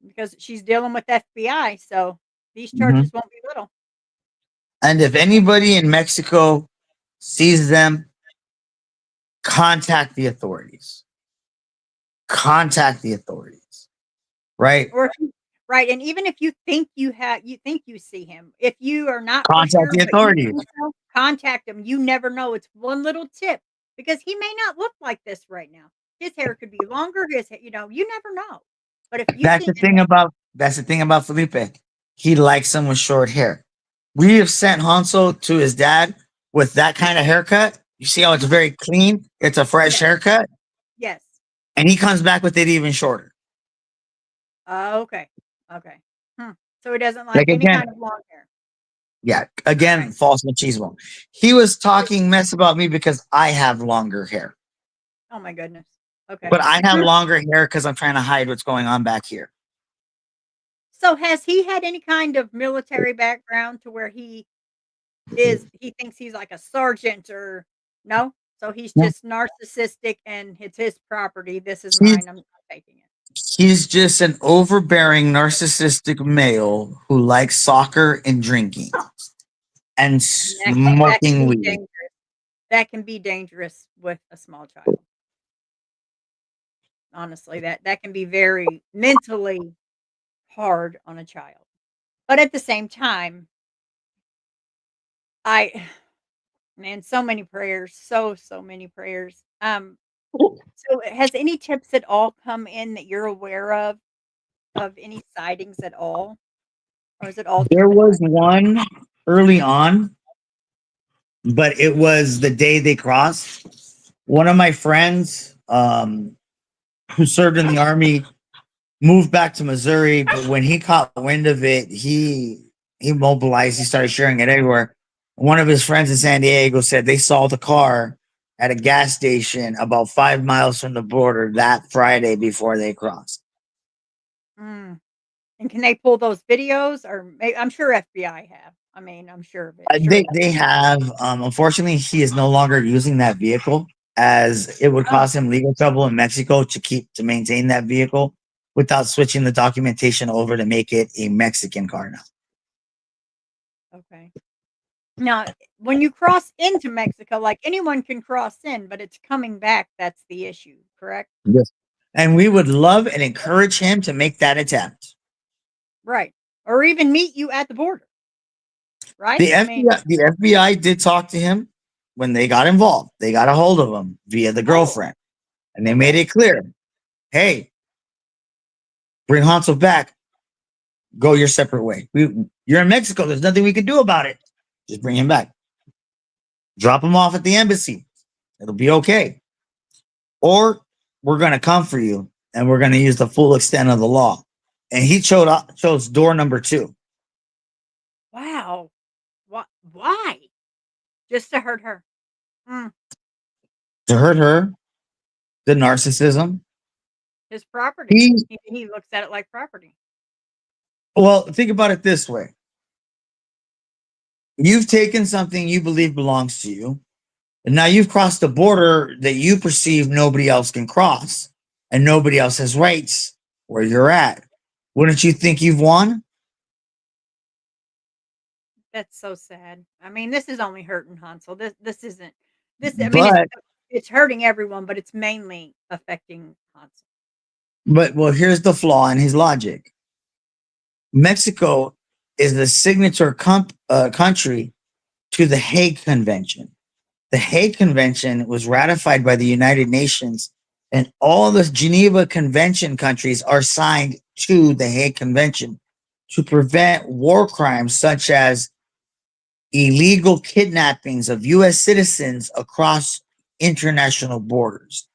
because she's dealing with FBI. So these Mhm. charges won't be little. And if anybody in Mexico sees them, contact the authorities. Contact the authorities. Right? Or if you right, and even if you think you see him, if you are not for Contact sure, the but you authorities. think so, contact him. You never know. It's one little tip because he may not look like this right now. His hair could be longer. You never know. But if you That's see, the thing about Felipe. He likes them with short hair. We have sent Hansel to his dad with that kind of haircut. You see how it's Mhm. very clean? It's a fresh Yes, haircut. yes. And he comes back with it even shorter. Okay, okay. So he doesn't like Like any again, kind of long hair. yeah, All again, right. false machismo. He was talking mess about me because I have longer hair. Oh my goodness. Okay. But I have longer hair because I'm trying to hide what's going on back here. So has he had any kind of military background to where he thinks he's like a sergeant or no? So he's just narcissistic and it's his property. This is He's mine. I'm taking it. he's just an overbearing narcissistic male who likes soccer and drinking and And that can smoking be weed. dangerous that can be dangerous with a small child. Honestly, that can be very mentally hard on a child. But at the same time, I man, so many prayers, so many prayers. So has any tips at all come in that you're aware of any sightings at all? Or is it all There typical? was one early on, but it was the day they crossed. One of my friends, who served in the army, moved back to Missouri, but when he caught wind of it, he mobilized. He started sharing it everywhere. One of his friends in San Diego said they saw the car at a gas station about 5 miles from the border that Friday before they crossed. Mm. And can they pull those videos or I'm sure FBI have. I mean, I'm sure of it. They Surely. they have. Unfortunately, he is no longer using that vehicle, as it would Oh, cause him legal trouble in Mexico to maintain that vehicle without switching the documentation over to make it a Mexican car now. okay. Now, when you cross into Mexico, like anyone can cross in, but it's coming back that's the issue, correct? Yes. And we would love and encourage him to make that attempt. Right. Or even meet you at the border, right? The I mean, FBI did talk to him when they got involved. They got a hold of him via the oh, girlfriend, and they made okay. it clear, hey, bring Hansel back. Go your separate way. You're in Mexico. There's nothing we can do about it. Just bring him back. Drop him off at the embassy. It'll be okay. Or we're going to come for you and we're going to use the full extent of the law. And he chose door number 2 Wow. Why? Just to hurt her. Mm, to hurt her, the narcissism. his property. He, He looks at it like property. well, think about it this way. You've taken something you believe belongs to you, and now you've crossed a border that you perceive nobody else can cross, and nobody else has rights where you're at. Wouldn't you think you've won? That's so sad. I mean, this is only hurting Hansel. This isn't this I mean, But it's hurting everyone, but it's mainly affecting Hansel. well, here's the flaw in his logic. Mexico is the signature country to the Hague Convention. The Hague Convention was ratified by the United Nations, and all the Geneva Convention countries are signed to the Hague Convention to prevent war crimes such as illegal kidnappings of U.S. citizens across international borders.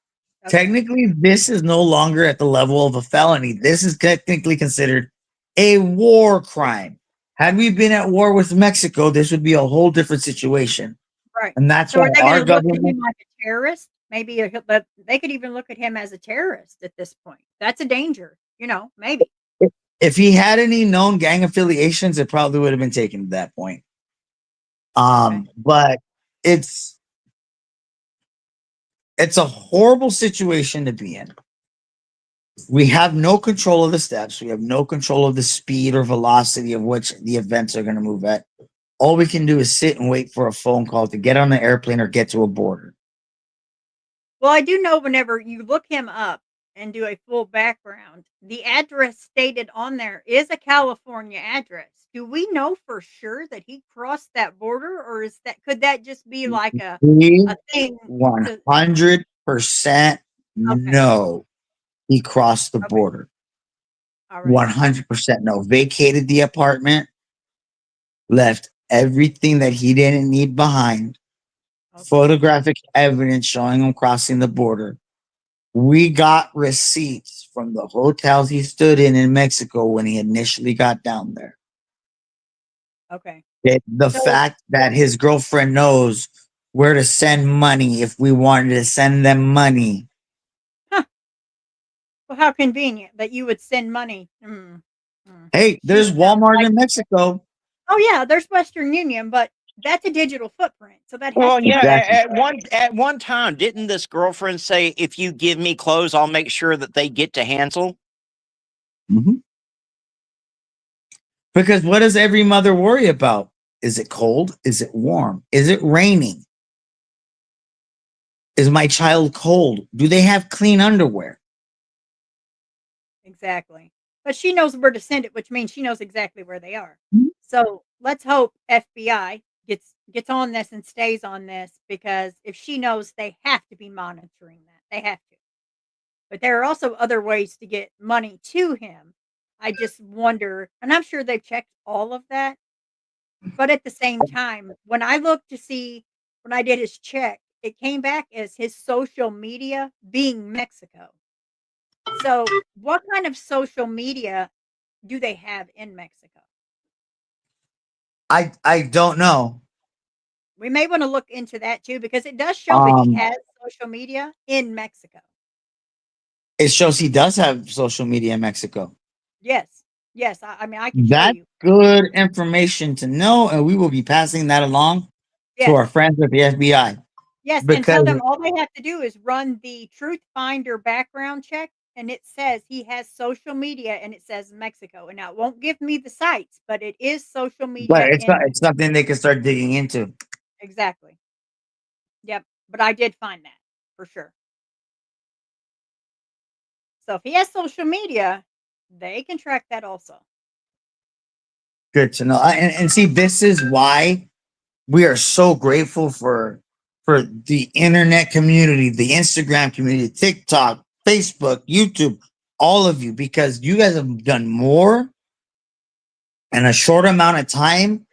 Okay. Technically, this is no longer at the level of a felony. This is technically considered a war crime. Had we been at war with Mexico, this would be a whole different situation. Right. And that's So why are they our gonna look at him government, like a terrorist? Maybe but they could even look at him as a terrorist at this point. That's a danger, maybe. if he had any known gang affiliations, it probably would have been taken to that point. Okay. But it's it's a horrible situation to be in. We have no control of the steps. We have no control of the speed or velocity of which the events are going to move at. All we can do is sit and wait for a phone call to get on the airplane or get to a border. Well, I do know whenever you look him up and do a full background, the address stated on there is a California address. Do we know for sure that he crossed that border, or could that just be like We a thing to 100% okay, know he crossed the okay, border. all right, 100% no. Vacated the apartment, left everything that he didn't need behind, okay, photographic evidence showing him crossing the border. We got receipts from the hotels he stood in Mexico when he initially got down there. okay. The So, fact that his girlfriend knows where to send money if we wanted to send them money. huh, well, how convenient that you would send money. Hey, She there's sounds Walmart like in Mexico. oh yeah, there's Western Union, but that's a digital footprint, so that has Well, to yeah, be Exactly. at one time, didn't this girlfriend say, "If you give me clothes, I'll make sure that they get to Hansel"? Mhm. Because what does every mother worry about? Is it cold? Is it warm? Is it raining? Is my child cold? Do they have clean underwear? Exactly. But she knows where to send it, which means she knows exactly where they are. Mhm. So let's hope FBI gets on this and stays on this, because if she knows, they have to be monitoring that. They have to. But there are also other ways to get money to him. I just wonder, and I'm sure they've checked all of that. But at the same time, when I looked to see, when I did his check, it came back as his social media being Mexico. So, what kind of social media do they have in Mexico? I don't know. We may want to look into that too, because it does show that he Um, has social media in Mexico. it shows he does have social media in Mexico. Yes. Yes. I mean, I can show That's you. good information to know, and we will be passing that along to our Yes. friends at the FBI Yes. And tell because them all they have to do is run the Truth Finder background check, and it says he has social media, and it says Mexico. And now it won't give me the sites, but it is social but media it's not in it's something they can start digging into. exactly. Yep. But I did find that for sure. So if he has social media, they can track that also. Good to know. And see, this is why we are so grateful for the internet community, the Instagram community, TikTok, Facebook, YouTube, all of you, because you guys have done more in a short amount of time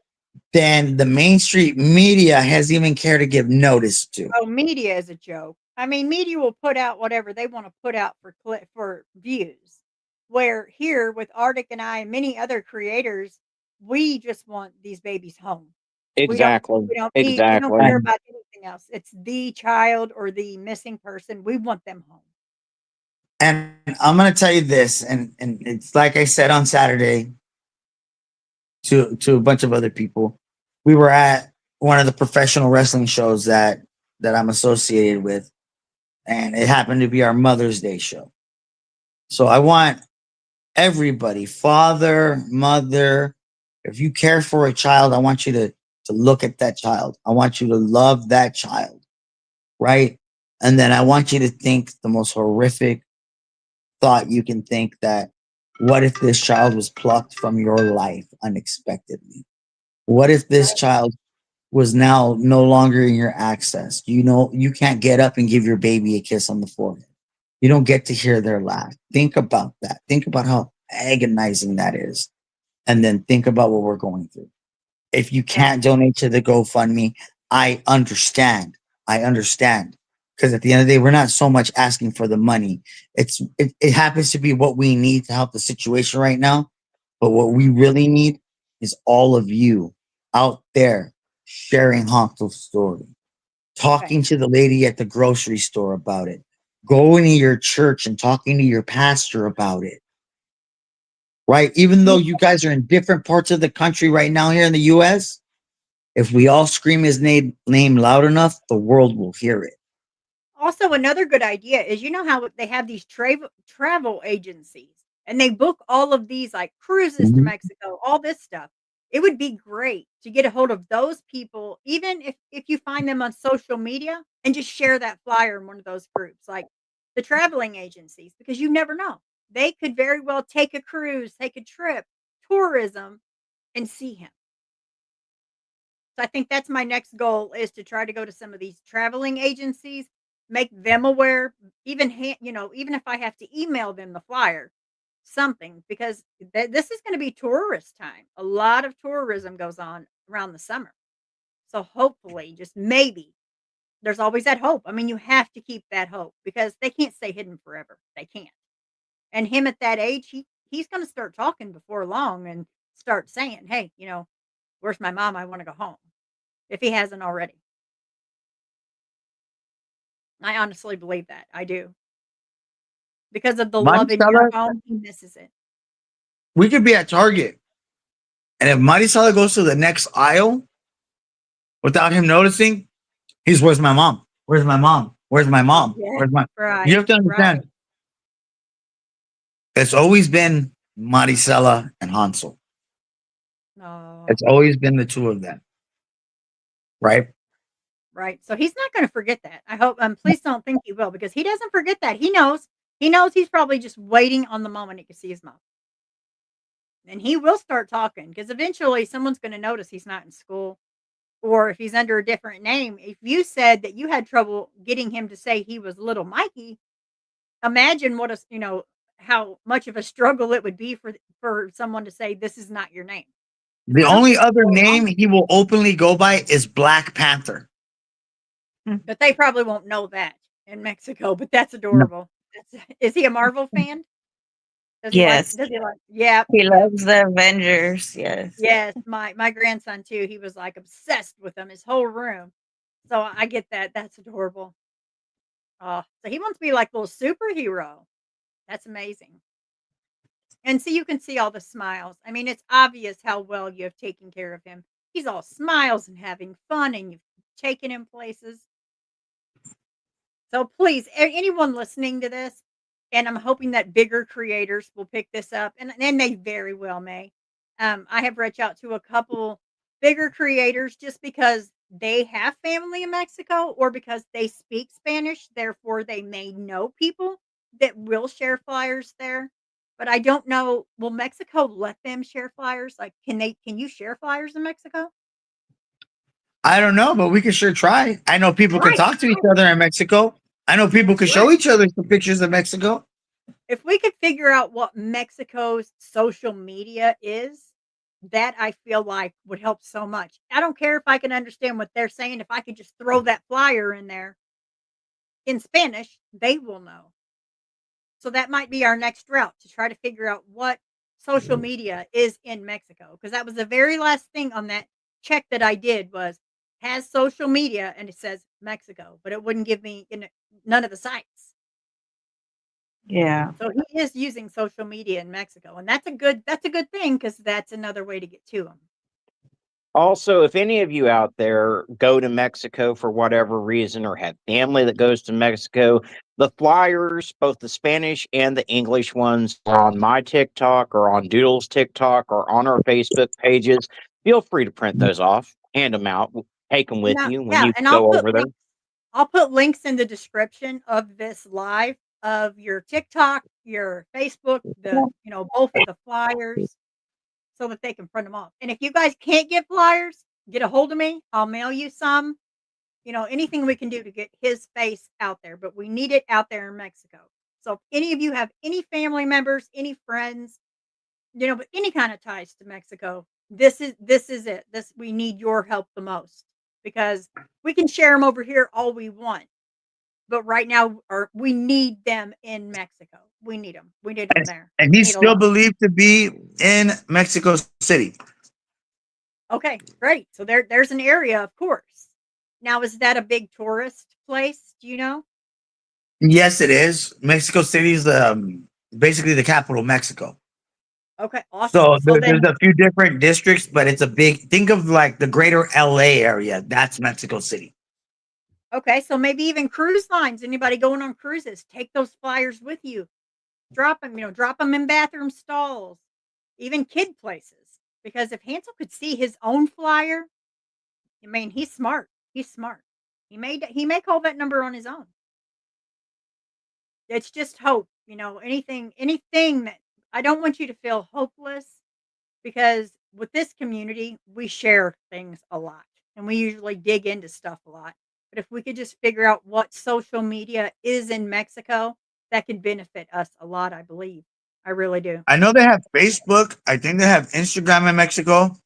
than the mainstream media has even cared to give notice to. Oh, media is a joke. I mean, media will put out whatever they want to put out for views. Where here with Arctic and I and many other creators, we just want these babies home. We don't Exactly. we don't Exactly. care And about anything else. It's the child or the missing person. We want them home. and I'm gonna tell you this, and it's like I said on Saturday to a bunch of other people. We were at one of the professional wrestling shows that I'm associated with, and it happened to be our Mother's Day show. So I want everybody, father, mother, if you care for a child, I want you to look at that child. I want you to love that child, right? And then I want you to think the most horrific thought you can think, that what if this child was plucked from your life unexpectedly? What if this child was now no longer in your access? You know, you can't get up and give your baby a kiss on the forehead. You don't get to hear their laugh. Think about that. Think about how agonizing that is. And then think about what we're going through. If you Right. can't donate to the GoFundMe, I understand. I understand. Because at the end of the day, we're not so much asking for the money. It happens to be what we need to help the situation right now. But what we really need is all of you out there sharing Honkel's story, Right. talking to the lady at the grocery store about it, going to your church and talking to your pastor about it, right? Even though you guys are in different parts of the country right now here in the US, if we all scream his name loud enough, the world will hear it. Also, another good idea is, you know how they have these travel agencies, and they book all of these like cruises to Mhm. Mexico, all this stuff. It would be great to get a hold of those people, even if you find them on social media, and just share that flyer in one of those groups, like the traveling agencies, because you never know. They could very well take a cruise, take a trip, tourism, and see him. So I think that's my next goal, is to try to go to some of these traveling agencies, make them aware, even even if I have to email them the flyer, something, because this is going to be tourist time. A lot of tourism goes on around the summer. So hopefully, just maybe, there's always that hope. I mean, you have to keep that hope, because they can't stay hidden forever. They can't. And him at that age, he's going to start talking before long and start saying, "Hey, where's my mom? I want to go home." If he hasn't already. I honestly believe that. I do. Because of the love in your Maricela, home, he misses it. we could be at Target, and if Maricela goes to the next aisle without him noticing, he's, where's my mom? Where's my mom? Where's my mom? Yeah. Where's my? You Right. have to Right. understand. It's always been Maricela and Hansel. Oh, It's always been the two of them, right? Right. So he's not going to forget that. I hope. Please don't think he will, because he doesn't forget that. He knows. He knows he's probably just waiting on the moment he can see his mom, and he will start talking because eventually someone's going to notice he's not in school, or if he's under a different name. If you said that you had trouble getting him to say he was little Mikey, imagine what a how much of a struggle it would be for someone to say this is not your name. The I don't only think other he'll go along, name he will openly go by is Black Panther. but they probably won't know that in Mexico. But that's adorable. Is he a Marvel fan? Does he like? Yes. Does he like? Yep, He yep, loves the Avengers. Yes. yes. My grandson too. He was like obsessed with them. His whole room. So I get that. That's adorable. Oh, so he wants to be like a little superhero. That's amazing. And so you can see all the smiles. I mean, it's obvious how well you have taken care of him. He's all smiles and having fun, and you've taken him places. So please, anyone listening to this, and I'm hoping that bigger creators will pick this up, and they very well may. I have reached out to a couple bigger creators just because they have family in Mexico, or because they speak Spanish, therefore they may know people that will share flyers there. But I don't know, will Mexico let them share flyers? Like, can you share flyers in Mexico? I don't know, but we can sure try. I know people can Right, talk to each other in Mexico. I know people can show right. each other some pictures of Mexico. If we could figure out what Mexico's social media is, that I feel like would help so much. I don't care if I can understand what they're saying. If I could just throw that flyer in there in Spanish, they will know. So that might be our next route, to try to figure out what social media is in Mexico, because that was the very last thing on that check that I did was has social media, and it says Mexico, but it wouldn't give me none of the sites. Yeah. So he is using social media in Mexico, and that's a good thing, because that's another way to get to him. Also, if any of you out there go to Mexico for whatever reason or have family that goes to Mexico, the flyers, both the Spanish and the English ones, are on my TikTok or on Doodle's TikTok or on our Facebook pages. Feel free to print those off, hand them out, take them with Now, you when yeah, you and go over there. I'll put links in the description of this live of your TikTok, your Facebook, both of the flyers, so that they can print them off. And if you guys can't get flyers, get a hold of me. I'll mail you some. Anything we can do to get his face out there, but we need it out there in Mexico. So if any of you have any family members, any friends, but any kind of ties to Mexico, this is it. This We need your help the most, because we can share them over here all we want, but right now, we need them in Mexico. We need them. We need them there. And We he's need a still lot. believed to be in Mexico City. Okay, great. So there's an area, of course. Now, is that a big tourist place? Do you know? Yes, it is. Mexico City is basically the capital of Mexico. Okay, awesome. So So there's then, a few different districts, but it's a big. Think of like the greater LA area. That's Mexico City. okay, so maybe even cruise lines. Anybody going on cruises, take those flyers with you. Drop them in bathroom stalls, even kid places. Because if Hansel could see his own flyer, I mean, he's smart. He's smart. He may call that number on his own. It's just hope. Anything that I don't want you to feel hopeless, because with this community, we share things a lot, and we usually dig into stuff a lot. But if we could just figure out what social media is in Mexico, that could benefit us a lot, I believe. I really do. I know they have Facebook. I think they have Instagram in Mexico.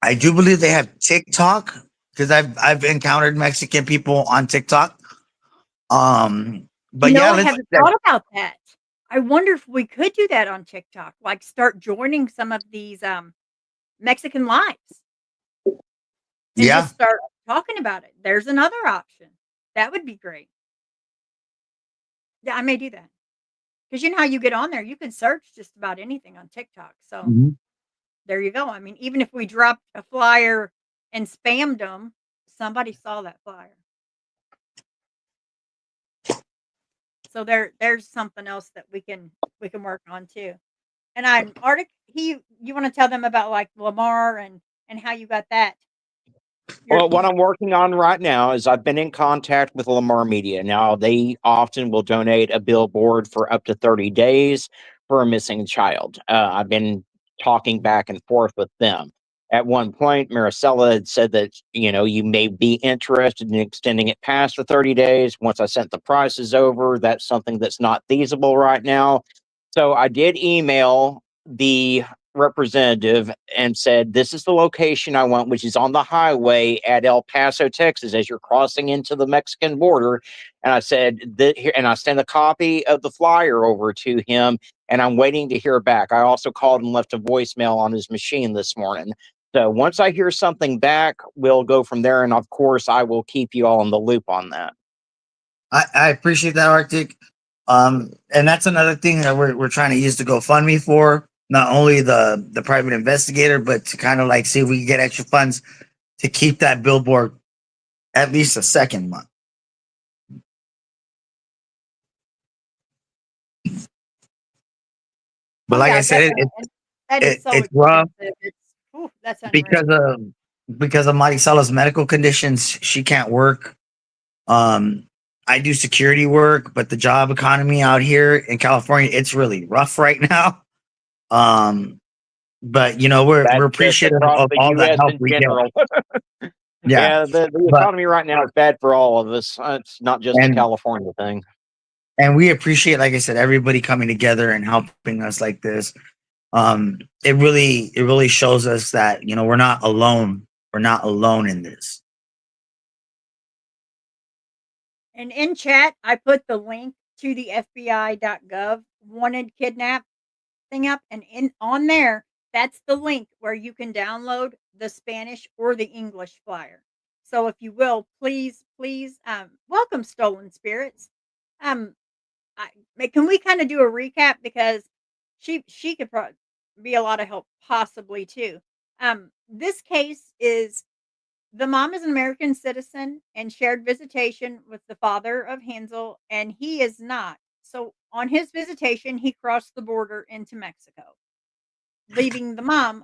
I do believe they have TikTok because I've encountered Mexican people on TikTok. But yeah, I let's. haven't thought about that. I wonder if we could do that on TikTok, like start joining some of these Mexican lives and Yeah, just start talking about it. There's another option. That would be great. Yeah, I may do that. Because you know how you get on there, you can search just about anything on TikTok. So Mhm. there you go. I mean, even if we dropped a flyer and spammed them, somebody saw that flyer. So there's something else that we can work on too. And I'm Arctic. You want to tell them about like Lamar and how you got that? Well, what I'm working on right now is I've been in contact with Lamar Media. Now, they often will donate a billboard for up to 30 days for a missing child. I've been talking back and forth with them. At one point, Maricela had said that, you may be interested in extending it past the 30 days. Once I sent the prices over, that's something that's not feasible right now. So I did email the representative and said, "This is the location I want, which is on the highway at El Paso, Texas, as you're crossing into the Mexican border." And I said, and I sent a copy of the flyer over to him, and I'm waiting to hear back. I also called and left a voicemail on his machine this morning. So once I hear something back, we'll go from there. And of course, I will keep you all in the loop on that. I appreciate that, Arctic. And that's another thing that we're trying to use the GoFundMe for, not only the private investigator, but to kind of like see if we can get extra funds to keep that billboard at least a second month. But like I said, that is so it's rough that's because unreal. of Maricela's medical conditions. She can't work. I do security work, but the job economy out here in California, it's really rough right now. But we're That's just appreciative across of the all the U.S. help in we get. general. Yeah, Yeah, the but economy right now is bad for all of us. It's not just a and California thing. and we appreciate, like I said, everybody coming together and helping us like this. It really shows us that we're not alone. We're not alone in this. And in chat, I put the link to the FBI.gov wanted kidnap thing up, and on there, that's the link where you can download the Spanish or the English flyer. So if you will, please, please, welcome Stolen Spirits. Um, can we kind of do a recap, because she could be a lot of help possibly too. This case is, the mom is an American citizen and shared visitation with the father of Hansel, and he is not. So on his visitation, he crossed the border into Mexico, leaving the mom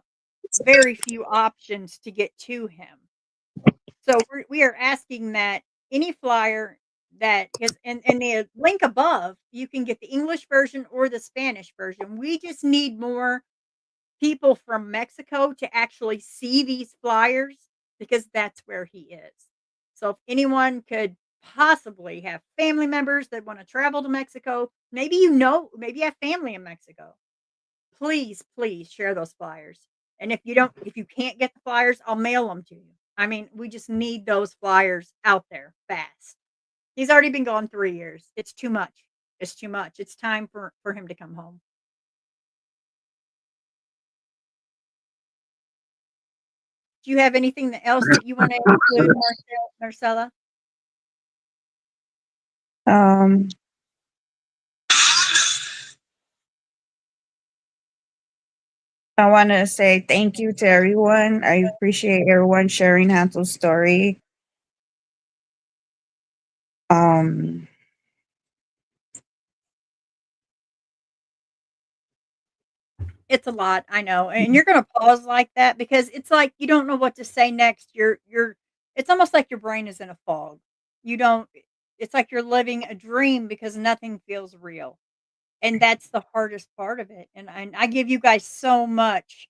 very few options to get to him. So we are asking that any flyer that is in the link above, you can get the English version or the Spanish version. We just need more people from Mexico to actually see these flyers, because that's where he is. So if anyone could possibly have family members that want to travel to Mexico, maybe maybe you have family in Mexico, please, please share those flyers. And if you can't get the flyers, I'll mail them to you. I mean, we just need those flyers out there fast. He's already been gone 3 years. It's too much. It's too much. It's time for him to come home. Do you have anything else that you want to include, Marcella? Um, I want to say thank you to everyone. I appreciate everyone sharing Hansel's story. Um, It's a lot, I know, and you're gonna pause like that because it's like you don't know what to say next. You're it's almost like your brain is in a fog. You don't It's like you're living a dream because nothing feels real. And that's the hardest part of it. And I give you guys so much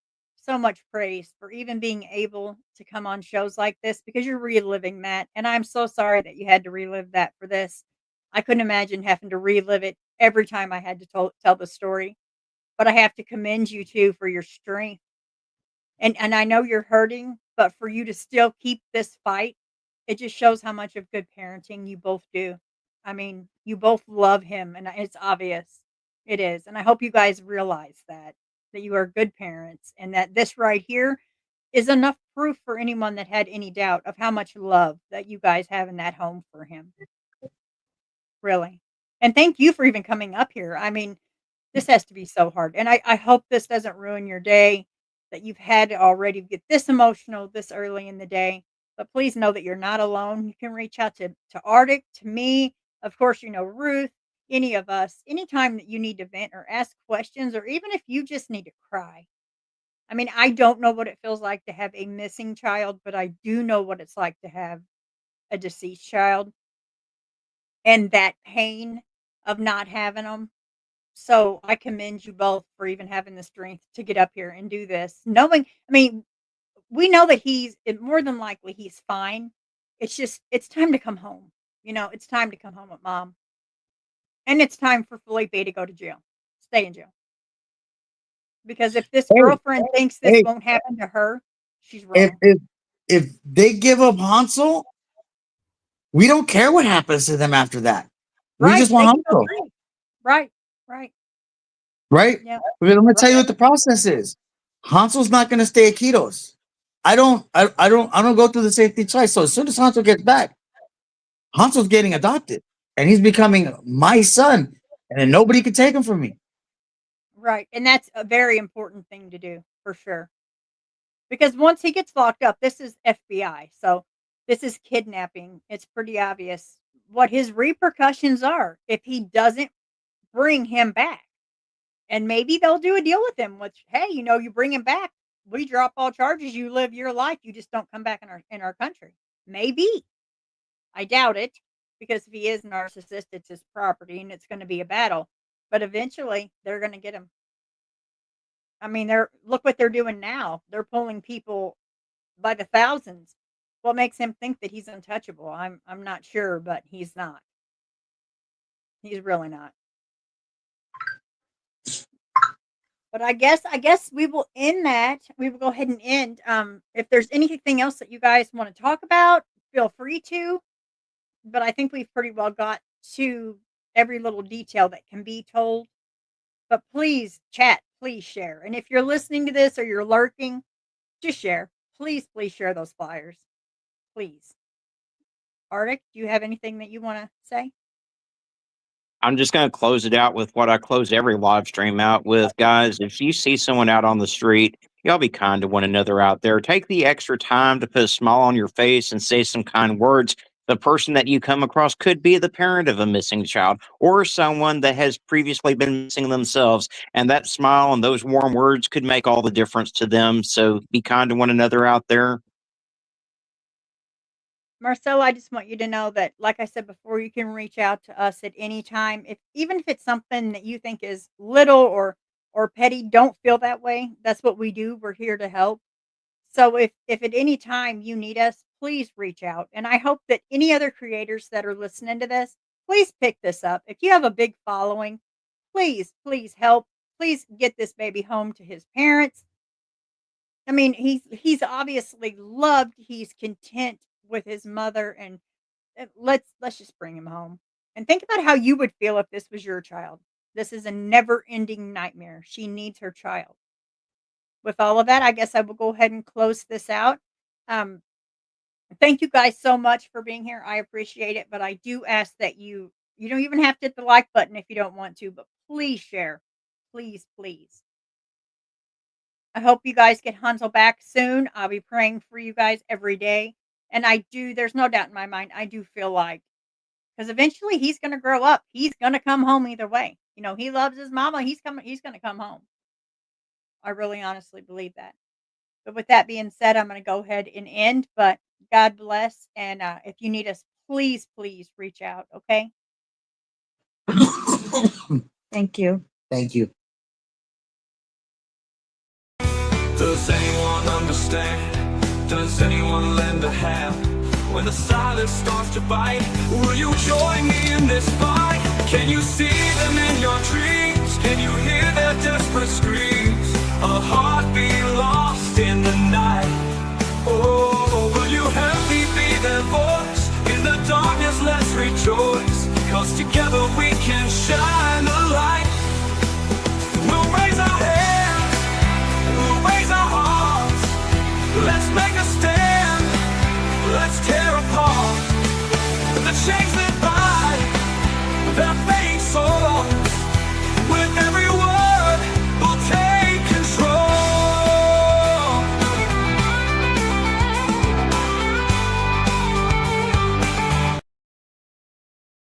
praise for even being able to come on shows like this, because you're reliving that. And I'm so sorry that you had to relive that for this. I couldn't imagine having to relive it every time I had to tell the story. But I have to commend you too for your strength. And I know you're hurting, but for you to still keep this fight, it just shows how much of good parenting you both do. I mean, you both love him, and it's obvious. It is. And I hope you guys realize that you are good parents, and that this right here is enough proof for anyone that had any doubt of how much love that you guys have in that home for him. Really. And thank you for even coming up here. I mean, this has to be so hard, and I hope this doesn't ruin your day, that you've had to already get this emotional this early in the day, but please know that you're not alone. You can reach out to Arctic, to me, of course, Ruth, any of us, anytime that you need to vent or ask questions, or even if you just need to cry. I mean, I don't know what it feels like to have a missing child, but I do know what it's like to have a deceased child and that pain of not having them. So I commend you both for even having the strength to get up here and do this. Knowing, I mean, we know that more than likely he's fine. It's just, it's time to come home. It's time to come home with mom. And it's time for Felipe to go to jail, stay in jail. Because if this Hey, girlfriend thinks this hey, won't happen to her, she's if wrong. if if they give up Hansel, we don't care what happens to them after that. We Right, just they want can go Hansel, free. Right, right. right? Yeah, Because I'm gonna tell you right. what the process is. Hansel's not gonna stay at Quiroz. I don't go through the safety twice. So as soon as Hansel gets back, Hansel's getting adopted, and he's becoming my son, and then nobody can take him from me. Right, and that's a very important thing to do, for sure. Because once he gets locked up, this is FBI, so this is kidnapping. It's pretty obvious what his repercussions are if he doesn't bring him back. And maybe they'll do a deal with him, which, hey, you bring him back, we drop all charges, you live your life, you just don't come back in our country. Maybe. I doubt it, because if he is narcissist, it's his property and it's going to be a battle. But eventually, they're going to get him. I mean, look what they're doing now. They're pulling people by the thousands. What makes him think that he's untouchable? I'm not sure, but he's not. He's really not. But I guess we will end that. We will go ahead and end. If there's anything else that you guys want to talk about, feel free to. But I think we've pretty well got to every little detail that can be told. But please chat, please share. And if you're listening to this or you're lurking, just share. Please, please share those flyers. Please. Arctic, do you have anything that you want to say? I'm just going to close it out with what I close every live stream out with, guys. If you see someone out on the street, y'all be kind to one another out there. Take the extra time to put a smile on your face and say some kind words. The person that you come across could be the parent of a missing child or someone that has previously been missing themselves. And that smile and those warm words could make all the difference to them. So be kind to one another out there. Marcella, I just want you to know that, like I said before, you can reach out to us at any time. Even if it's something that you think is little or petty, don't feel that way. That's what we do. We're here to help. So if at any time you need us, please reach out. And I hope that any other creators that are listening to this, please pick this up. If you have a big following, please, please help. Please get this baby home to his parents. I mean, he's obviously loved. He's content with his mother, and let's just bring him home. And think about how you would feel if this was your child. This is a never-ending nightmare. She needs her child. With all of that, I guess I will go ahead and close this out. Um, Thank you guys so much for being here. I appreciate it, but I do ask that you don't even have to hit the like button if you don't want to, but please share. Please, please. I hope you guys get Hansel back soon. I'll be praying for you guys every day. And there's no doubt in my mind, I do feel like, because eventually he's going to grow up. He's going to come home either way. He loves his mama. He's going to come home. I really honestly believe that. But with that being said, I'm going to go ahead and end. But God bless. And if you need us, please, please reach out. Okay. Thank you. Thank you. Does anyone understand? Does anyone lend a hand? When the silence starts to bite, will you join me in this fight? Can you see them in your dreams? Can you hear their desperate screams? A heartbeat lost in the night. Oh, will you help me be their voice? In the darkness, let's rejoice, 'cause together we can shine a light. We'll raise our hands, we'll raise our hearts. Let's make a stand, let's tear apart the chains that bind, that